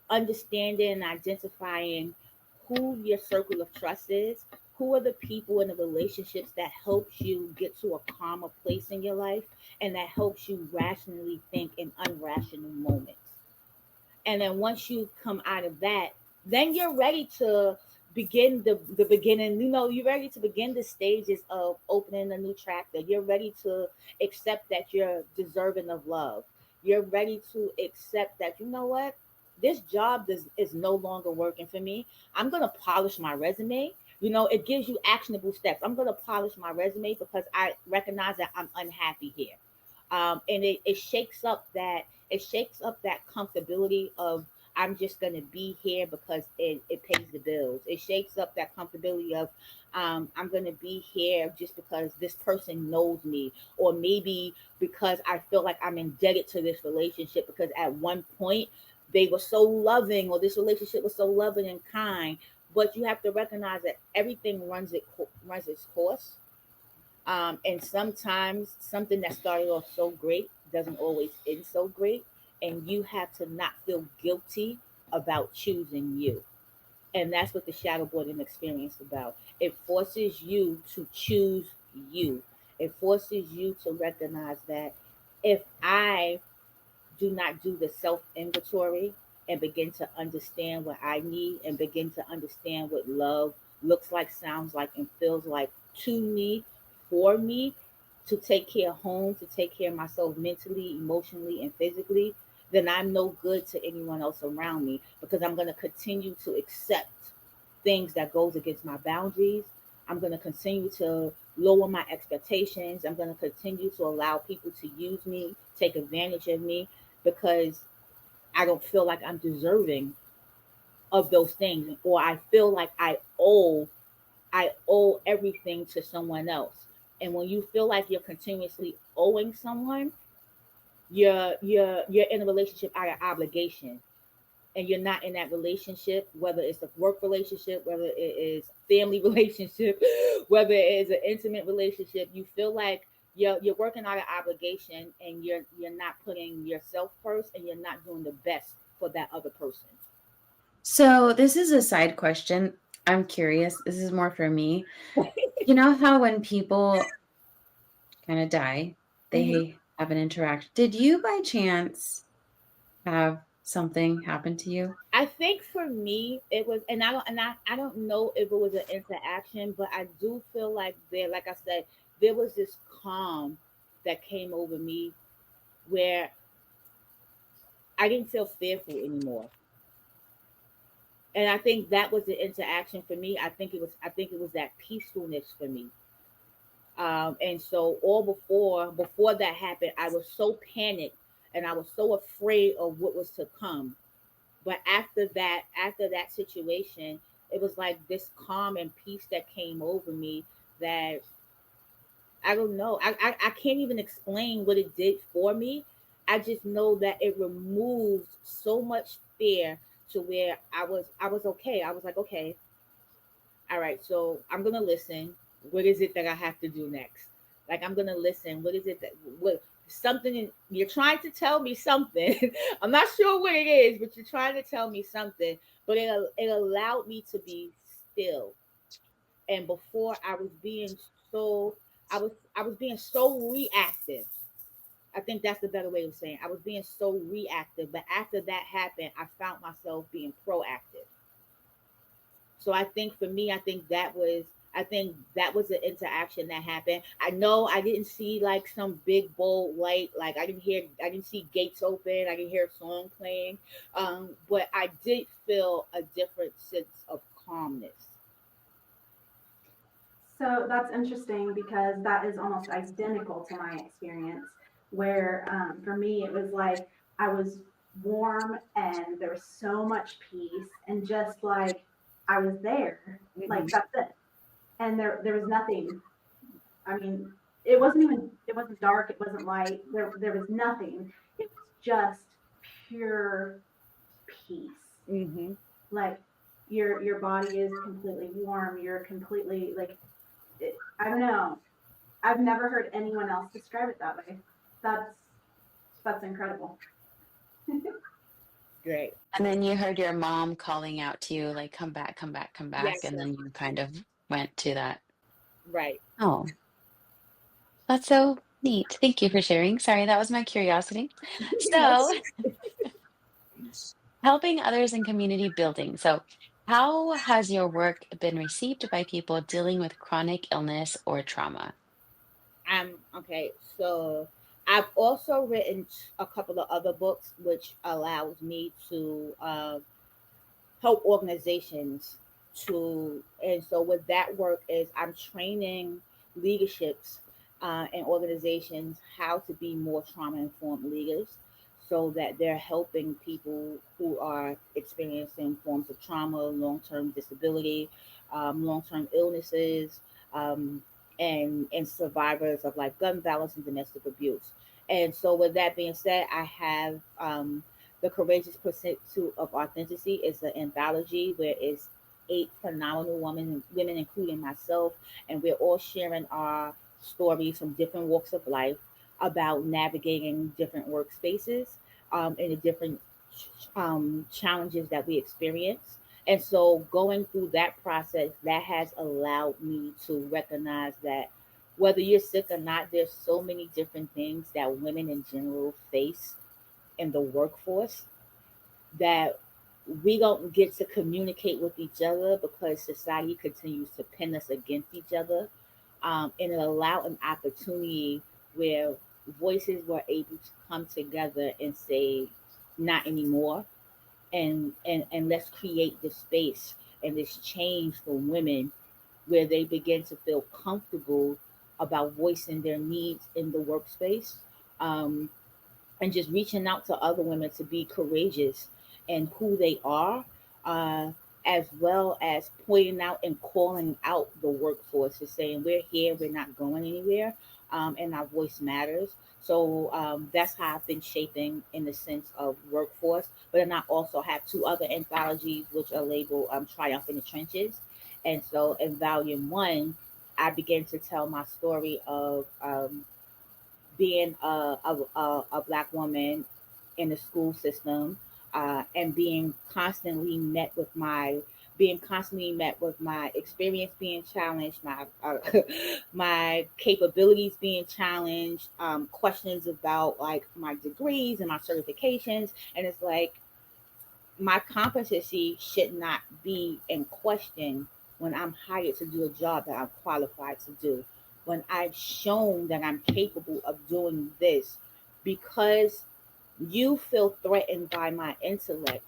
understanding and identifying who your circle of trust is, who are the people and the relationships that helps you get to a calmer place in your life, and that helps you rationally think in unrational moments. And then once you come out of that, then you're ready to begin the beginning. You're ready to begin the stages of opening a new chapter. You're ready to accept that you're deserving of love. You're ready to accept that, you know what, this is no longer working for me. I'm going to polish my resume. It gives you actionable steps. I'm going to polish my resume because I recognize that I'm unhappy here. And it shakes up that comfortability of I'm just gonna be here because it pays the bills. It shakes up that comfortability of I'm gonna be here just because this person knows me, or maybe because I feel like I'm indebted to this relationship because at one point they were so loving, or this relationship was so loving and kind. But you have to recognize that everything runs its course, and sometimes something that started off so great doesn't always end so great. And you have to not feel guilty about choosing you. And that's what the shadowboarding experience is about. It forces you to choose you. It forces you to recognize that if I do not do the self inventory and begin to understand what I need and begin to understand what love looks like, sounds like, and feels like to me, for me, to take care of home, to take care of myself mentally, emotionally, and physically, then I'm no good to anyone else around me because I'm going to continue to accept things that goes against my boundaries. I'm going to continue to lower my expectations. I'm going to continue to allow people to use me, take advantage of me, because I don't feel like I'm deserving of those things, or I feel like I owe everything to someone else. And when you feel like you're continuously owing someone, you're in a relationship out of obligation, and you're not in that relationship, whether it's a work relationship, whether it is family relationship, whether it is an intimate relationship, you feel like you're working out of obligation, and you're not putting yourself first, and you're not doing the best for that other person. So, this is a side question. I'm curious. This is more for me. You know how when people kind of die, Mhm. they have an interaction. Did you by chance have something happen to you? I think for me it was, and I don't know if it was an interaction, but I do feel like like I said, there was this calm that came over me where I didn't feel fearful anymore. And I think that was the interaction for me. I think it was that peacefulness for me. And so all before that happened, I was so panicked and I was so afraid of what was to come. But after that situation, it was like this calm and peace that came over me that I don't know. I can't even explain what it did for me. I just know that it removed so much fear to where I was okay. I was like, okay, all right, so I'm gonna listen. What is it that I have to do next? Like I'm gonna listen. What is it that what something you're trying to tell me something. I'm not sure what it is, but you're trying to tell me something. But it allowed me to be still. And before so I was being so reactive. I think that's the better way of saying it. I was being so reactive. But after that happened, I found myself being proactive. So I think for me, I think that was an interaction that happened. I know I didn't see like some big bold light, like I didn't see gates open, I didn't hear a song playing, but I did feel a different sense of calmness. So that's interesting because that is almost identical to my experience, where for me it was like I was warm and there was so much peace and just like I was there, like Hmm. that's it. And there was nothing. I mean, it wasn't dark, it wasn't light. There was nothing. It was just pure peace. Hmm. Like your body is completely warm. You're completely like I don't know. I've never heard anyone else describe it that way. That's that's incredible. Great. And then you heard your mom calling out to you, like, come back, come back, come back. Yes. And then you kind of went to that. Right. Oh, that's so neat. Thank you for sharing. Sorry, that was my curiosity. So, Yes. helping others in community building. So, how has your work been received by people dealing with chronic illness or trauma? Okay. So I've also written a couple of other books, which allows me to help organizations and so what that work is, I'm training leaderships and organizations how to be more trauma informed leaders so that they're helping people who are experiencing forms of trauma, long-term disability, long-term illnesses, um, and survivors of like gun violence and domestic abuse. And so with that being said, I have the Courageous Pursuit of Authenticity is an anthology where it's 8 phenomenal women, including myself, and we're all sharing our stories from different walks of life about navigating different workspaces and the different challenges that we experience. And so, going through that process, that has allowed me to recognize that whether you're sick or not, there's so many different things that women in general face in the workforce that we don't get to communicate with each other because society continues to pin us against each other. And it allowed an opportunity where voices were able to come together and say, not anymore. And let's create this space and this change for women where they begin to feel comfortable about voicing their needs in the workspace. Um, and just reaching out to other women to be courageous in who they are, uh, as well as pointing out and calling out the workforce and saying, we're here, we're not going anywhere, and our voice matters. So that's how I've been shaping in the sense of workforce. But then I also have 2 other anthologies, which are labeled Triumph in the Trenches. And so in volume one, I began to tell my story of being a black woman in the school system and being constantly met with my experience being challenged, my my capabilities being challenged, questions about like my degrees and my certifications, and it's like my competency should not be in question when I'm hired to do a job that I'm qualified to do. When I've shown that I'm capable of doing this, because you feel threatened by my intellect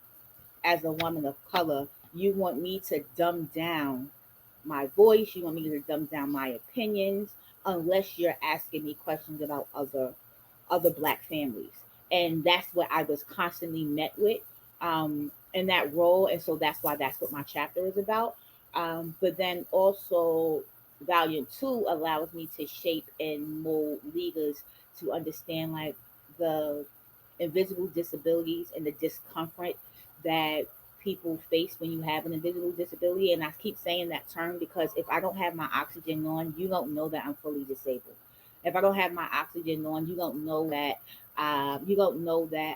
as a woman of color, you want me to dumb down my voice, you want me to dumb down my opinions, unless you're asking me questions about other Black families. And that's what I was constantly met with in that role. And so that's why that's what my chapter is about. But then also, Volume 2 allows me to shape and mold leaders to understand like the invisible disabilities and the discomfort that people face when you have an invisible disability. And I keep saying that term because if I don't have my oxygen on, you don't know that I'm fully disabled. If I don't have my oxygen on, you don't know that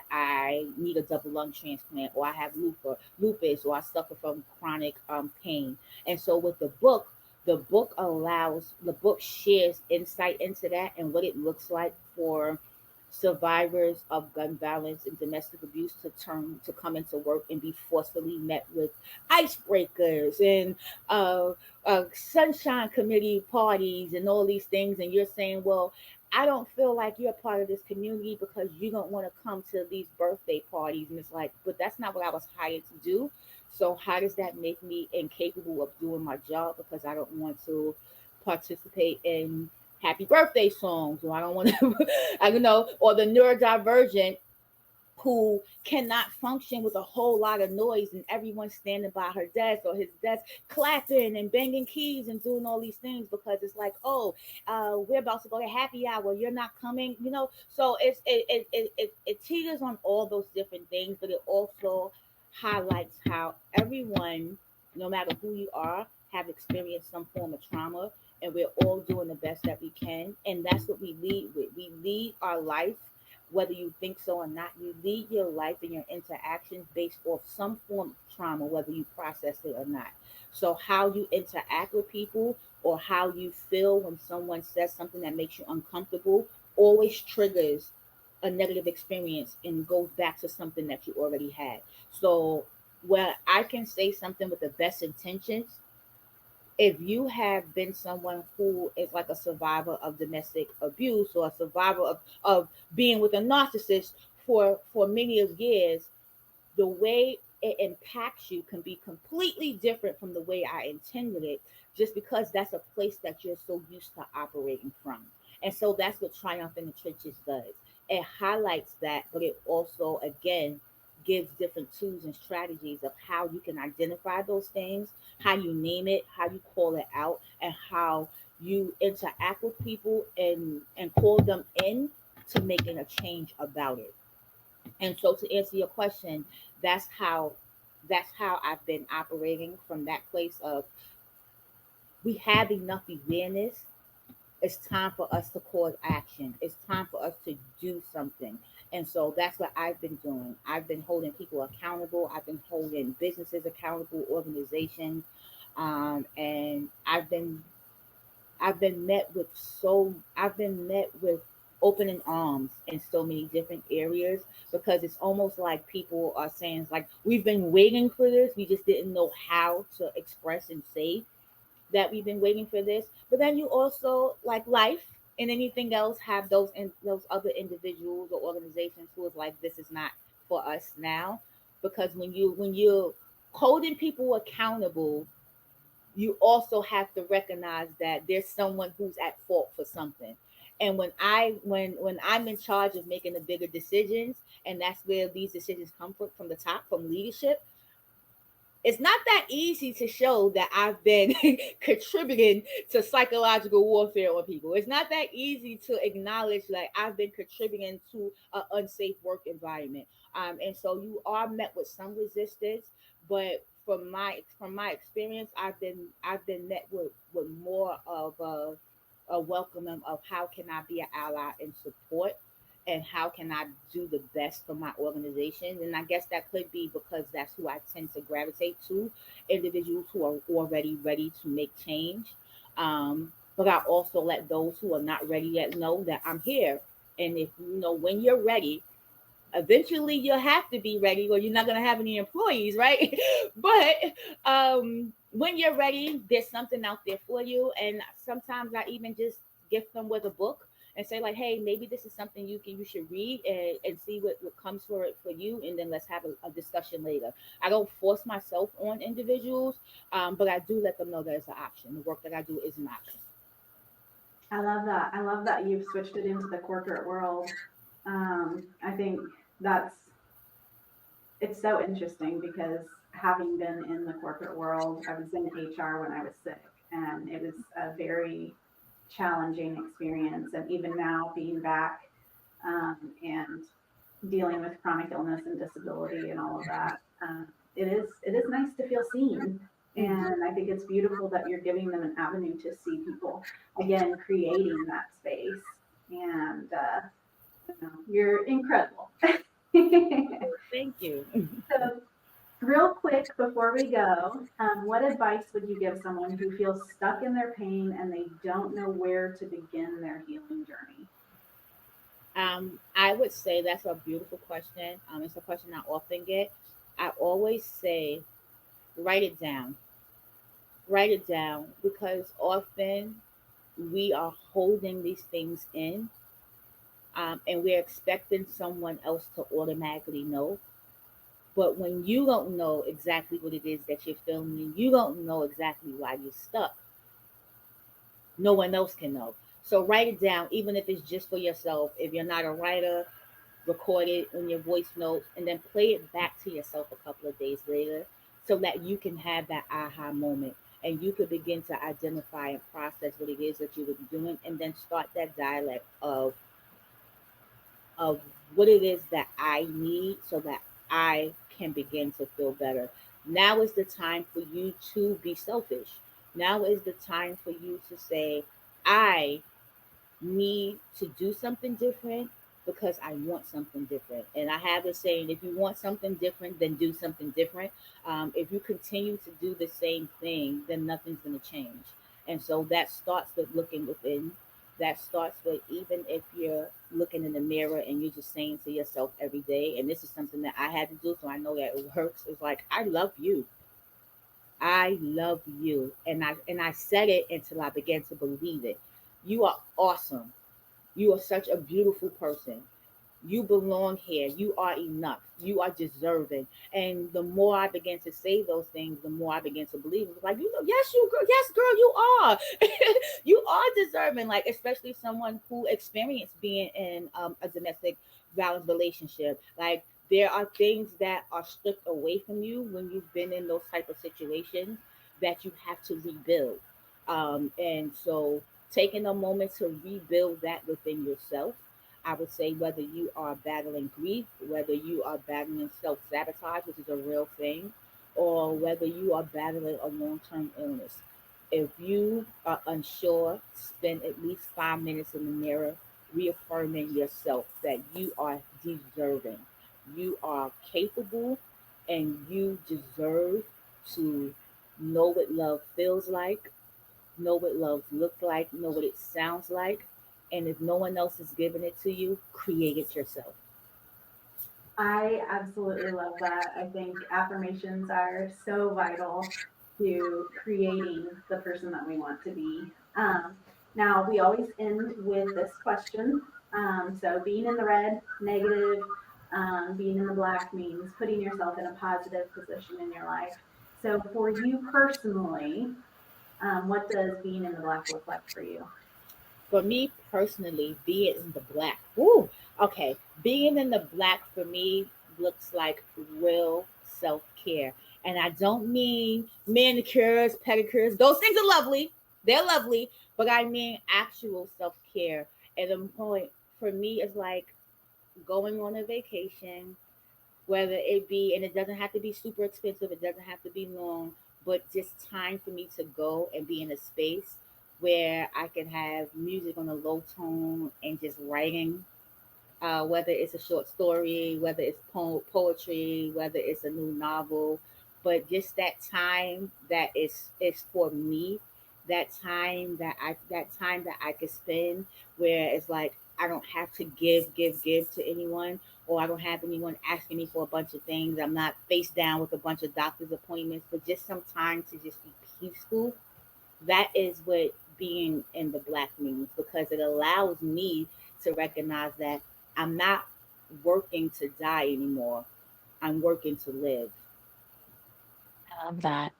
I need a double lung transplant, or I have lupus, or I suffer from chronic pain. And so with the book shares insight into that and what it looks like for survivors of gun violence and domestic abuse to come into work and be forcefully met with icebreakers and sunshine committee parties and all these things. And you're saying, well, I don't feel like you're part of this community because you don't want to come to these birthday parties. And it's like, but that's not what I was hired to do. So how does that make me incapable of doing my job because I don't want to participate in happy birthday songs, or I don't want to, I don't know, or the neurodivergent who cannot function with a whole lot of noise and everyone standing by her desk or his desk clapping and banging keys and doing all these things because it's like, oh, we're about to go to happy hour, you're not coming, you know. So it teeters on all those different things, but it also highlights how everyone, no matter who you are, have experienced some form of trauma, and we're all doing the best that we can. And that's what we lead with. We lead our life, whether you think so or not. You lead your life and your interactions based off some form of trauma, whether you process it or not. So, how you interact with people or how you feel when someone says something that makes you uncomfortable always triggers a negative experience and goes back to something that you already had. So, where I can say something with the best intentions, if you have been someone who is like a survivor of domestic abuse or a survivor of being with a narcissist for many of years, the way it impacts you can be completely different from the way I intended it, just because that's a place that you're so used to operating from. And so that's what Triumph in the Trenches does. It highlights that, but it also, again, gives different tools and strategies of how you can identify those things, how you name it, how you call it out, and how you interact with people and call them in to making a change about it. And so to answer your question, that's how that's how I've been operating from that place of we have enough awareness. It's time for us to cause action. It's time for us to do something. And so that's what I've been doing. I've been holding people accountable. I've been holding businesses accountable, organizations, and I've been met with opening arms in so many different areas, because it's almost like people are saying it's like we've been waiting for this. We just didn't know how to express and say that we've been waiting for this. But then you also, like life and anything else, have those other individuals or organizations who is like, this is not for us now. Because when you're holding people accountable, you also have to recognize that there's someone who's at fault for something. And when I'm in charge of making the bigger decisions, and that's where these decisions come from the top, from leadership, it's not that easy to show that I've been contributing to psychological warfare on people. It's not that easy to acknowledge that I've been contributing to an unsafe work environment. And so you are met with some resistance, but from my experience, I've been met with more of a welcoming of how can I be an ally and support, and how can I do the best for my organization. And I guess that could be because that's who I tend to gravitate to, individuals who are already ready to make change. But I also let those who are not ready yet know that I'm here. And if you know when you're ready, eventually you'll have to be ready or you're not going to have any employees, right? But when you're ready, there's something out there for you. And sometimes I even just gift them with a book and say like, hey, maybe this is something you should read and see what comes for it for you, and then let's have a discussion later. I don't force myself on individuals, but I do let them know that it's an option. The work that I do is an option. I love that. I love that you've switched it into the corporate world. I think it's so interesting because having been in the corporate world, I was in HR when I was sick, and it was a very challenging experience. And even now, being back and dealing with chronic illness and disability and all of that, it is nice to feel seen. And I think it's beautiful that you're giving them an avenue to see people again, creating that space. And you're incredible. Thank you. So, real quick before we go, what advice would you give someone who feels stuck in their pain and they don't know where to begin their healing journey? I would say that's a beautiful question. It's a question I often get. I always say, write it down. Write it down, because often we are holding these things in, and we're expecting someone else to automatically know. But when you don't know exactly what it is that you're feeling, and you don't know exactly why you're stuck, no one else can know. So write it down, even if it's just for yourself. If you're not a writer, record it in your voice notes, and then play it back to yourself a couple of days later, so that you can have that aha moment, and you could begin to identify and process what it is that you would be doing, and then start that dialect of what it is that I need, so that I can begin to feel better. Now is the time for you to be selfish. Now is the time for you to say, I need to do something different, because I want something different. And I have this saying, if you want something different, then do something different. If you continue to do the same thing, then nothing's going to change. And so that starts with looking within. That starts with, even if you're looking in the mirror and you're just saying to yourself every day, and this is something that I had to do, so I know that it works. It's like, I love you. I love you. And I said it until I began to believe it. You are awesome. You are such a beautiful person. You belong here. You are enough. You are deserving. And the more I began to say those things, the more I began to believe. It was like, yes, you girl, yes, girl, you are. You are deserving. Like, especially someone who experienced being in a domestic violence relationship. Like, there are things that are stripped away from you when you've been in those type of situations, that you have to rebuild. And so taking a moment to rebuild that within yourself, I would say, whether you are battling grief, whether you are battling self sabotage, which is a real thing, or whether you are battling a long term illness. If you are unsure, spend at least 5 minutes in the mirror reaffirming yourself that you are deserving, you are capable, and you deserve to know what love feels like, know what love looks like, know what it sounds like. And if no one else is giving it to you, create it yourself. I absolutely love that. I think affirmations are so vital to creating the person that we want to be. Now, we always end with this question. So, being in the red, negative, being in the black means putting yourself in a positive position in your life. So, for you personally, what does being in the black look like for you? For me personally, being in the black, woo, okay, being in the black for me looks like real self care. And I don't mean manicures, pedicures, those things are lovely. They're lovely, but I mean actual self care. And the point for me is like going on a vacation, whether it be, and it doesn't have to be super expensive, it doesn't have to be long, but just time for me to go and be in a space where I can have music on a low tone and just writing, whether it's a short story, whether it's poetry, whether it's a new novel, but just that time that is for me, that time that I could spend, where it's like I don't have to give to anyone, or I don't have anyone asking me for a bunch of things. I'm not face down with a bunch of doctor's appointments, but just some time to just be peaceful. That is what being in the black means, because it allows me to recognize that I'm not working to die anymore. I'm working to live. I love that.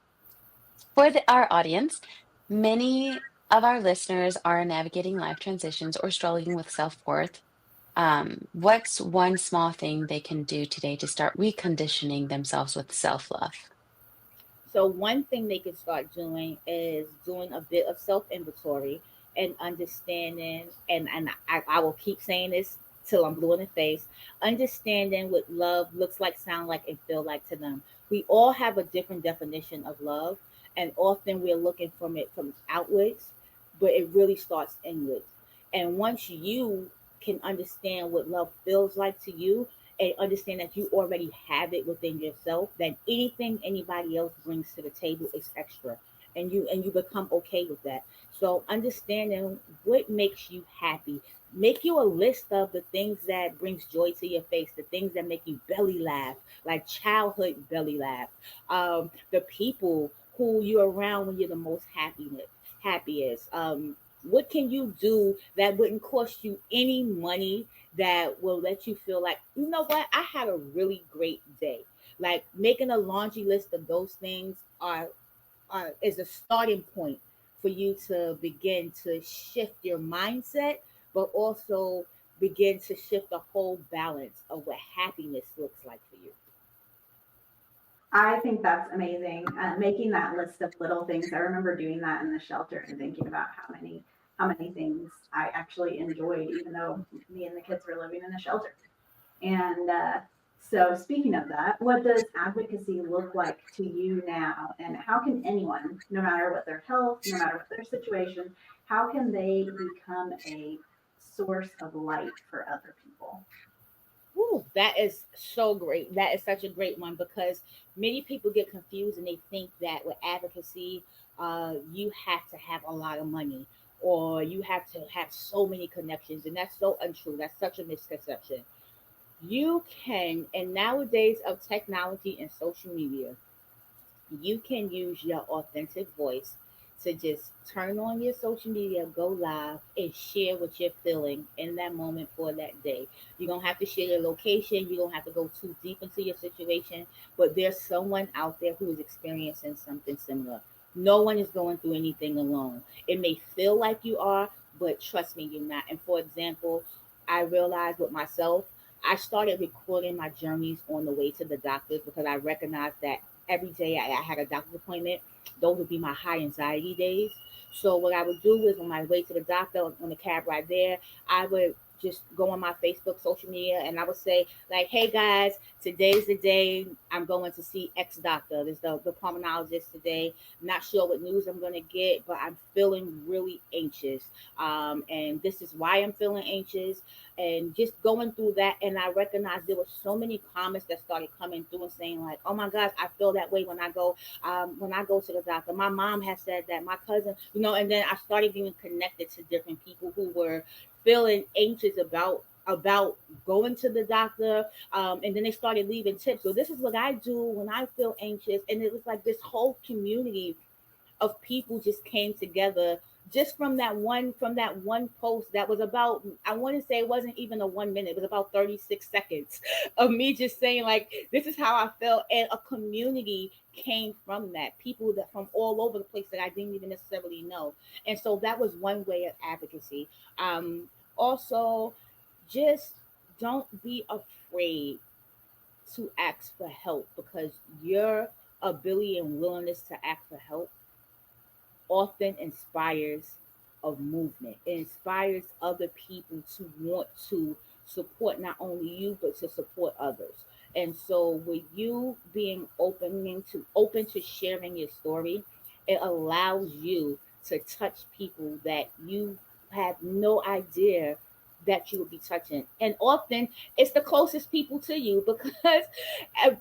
For our audience, many of our listeners are navigating life transitions or struggling with self-worth, what's one small thing they can do today to start reconditioning themselves with self-love? So one thing they can start doing is doing a bit of self inventory and understanding, and I will keep saying this till I'm blue in the face, understanding what love looks like, sound like, and feel like to them. We all have a different definition of love, and often we're looking from it from outwards, but it really starts inwards. And once you can understand what love feels like to you, and understand that you already have it within yourself, that anything anybody else brings to the table is extra, and you become okay with that. So understanding what makes you happy, make you a list of the things that brings joy to your face, the things that make you belly laugh, like childhood belly laugh, the people who you're around when you're the most happiest. What can you do that wouldn't cost you any money, that will let you feel like, you know what, I had a really great day. Like making a laundry list of those things are is a starting point for you to begin to shift your mindset, but also begin to shift the whole balance of what happiness looks like for you. I think that's amazing. Making that list of little things. I remember doing that in the shelter and thinking about how many things I actually enjoyed, even though me and the kids were living in the shelter. And so, speaking of that, what does advocacy look like to you now? And how can anyone, no matter what their health, no matter what their situation, how can they become a source of light for other people? Ooh, that is so great. That is such a great one, because many people get confused and they think that with advocacy, you have to have a lot of money, or you have to have so many connections. And that's so untrue. That's such a misconception. You can, and nowadays of technology and social media, you can use your authentic voice to just turn on your social media, go live, and share what you're feeling in that moment for that day. You don't have to share your location, you don't have to go too deep into your situation, but there's someone out there who is experiencing something similar. No one is going through anything alone. It may feel like you are, but trust me, you're not. And for example, I realized with myself, I started recording my journeys on the way to the doctors, because I recognized that every day I had a doctor's appointment, those would be my high anxiety days. So what I would do is on my way to the doctor, on the cab ride there, I would just go on my Facebook, social media, and I would say like, "Hey guys, today's the day I'm going to see X doctor. There's the pulmonologist today. Not sure what news I'm going to get, but I'm feeling really anxious. And this is why I'm feeling anxious." And just going through that, and I recognized there were so many comments that started coming through and saying like, "Oh my gosh, I feel that way when I go to the doctor. My mom has said that, my cousin, you know." And then I started being connected to different people who were feeling anxious about going to the doctor, and then they started leaving tips. So this is what I do when I feel anxious, and it was like this whole community of people just came together just from that one post that was about, I want to say it wasn't even a 1 minute, it was about 36 seconds of me just saying like, this is how I felt, and a community came from that, people that from all over the place that I didn't even necessarily know. And so that was one way of advocacy. Also, just don't be afraid to ask for help, because your ability and willingness to ask for help often inspires a movement. It inspires other people to want to support not only you but to support others. And so with you being open to sharing your story, it allows you to touch people that you have no idea that you would be touching. And often it's the closest people to you, because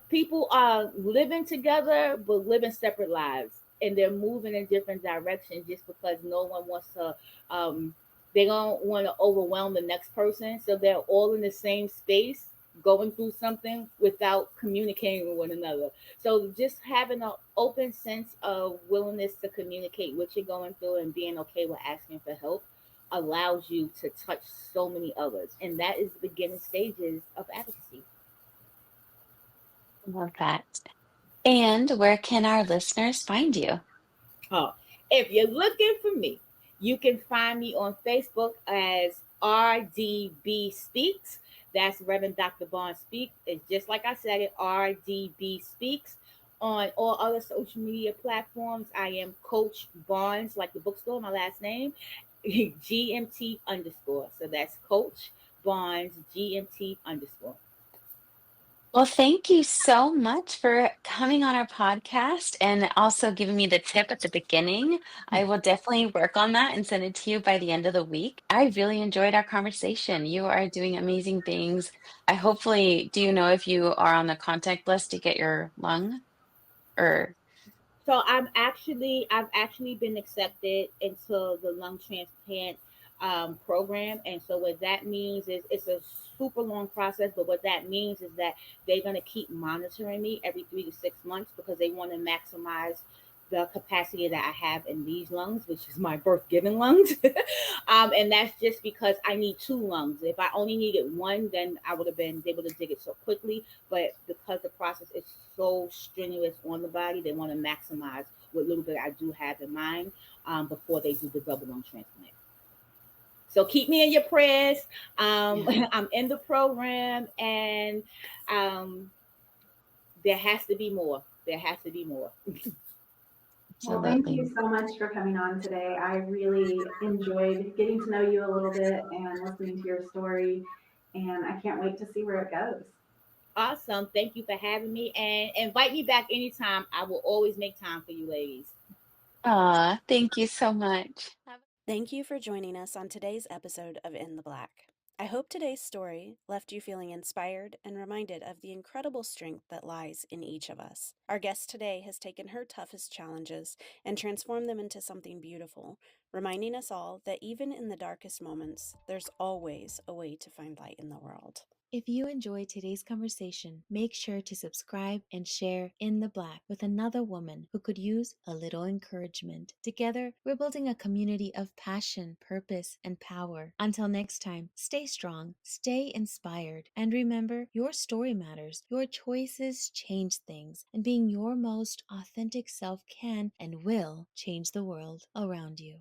people are living together but living separate lives, and they're moving in different directions just because no one wants to, um, they don't want to overwhelm the next person, so they're all in the same space going through something without communicating with one another. So just having an open sense of willingness to communicate what you're going through and being okay with asking for help allows you to touch so many others, and that is the beginning stages of advocacy. Love that. And where can our listeners find you? Oh, if you're looking for me, You can find me on Facebook as RDB Speaks. That's Reverend Dr. Bond Speak. It's just like I said it, RDB Speaks. On all other social media platforms, I am Coach Barnes, like the bookstore, my last name, GMT underscore. So that's Coach Barnes, GMT underscore. Well, thank you so much for coming on our podcast and also giving me the tip at the beginning. I will definitely work on that and send it to you by the end of the week. I really enjoyed our conversation. You are doing amazing things. I hopefully, do you know if you are on the contact list to get your lung or So I've actually been accepted into the lung transplant program, and so what that means is it's a super long process. But what that means is that they're going to keep monitoring me every 3 to 6 months because they want to maximize the capacity that I have in these lungs, which is my birth given lungs. And that's just because I need two lungs. If I only needed one, then I would have been able to dig it so quickly. But because the process is so strenuous on the body, they want to maximize what little bit I do have in mind before they do the double lung transplant. So keep me in your prayers. yeah, I'm in the program, and um, there has to be more. There has to be more. Well, thank you absolutely. so much for coming on today. I really enjoyed getting to know you a little bit and listening to your story, and I can't wait to see where it goes. Awesome. Thank you for having me, and invite me back anytime. I will always make time for you ladies. Aw, thank you so much. Thank you for joining us on today's episode of In the Black. I hope today's story left you feeling inspired and reminded of the incredible strength that lies in each of us. Our guest today has taken her toughest challenges and transformed them into something beautiful, reminding us all that even in the darkest moments, there's always a way to find light in the world. If you enjoyed today's conversation, make sure to subscribe and share In the Black with another woman who could use a little encouragement. Together, we're building a community of passion, purpose, and power. Until next time, stay strong, stay inspired, and remember your story matters. Your choices change things, and being your most authentic self can and will change the world around you.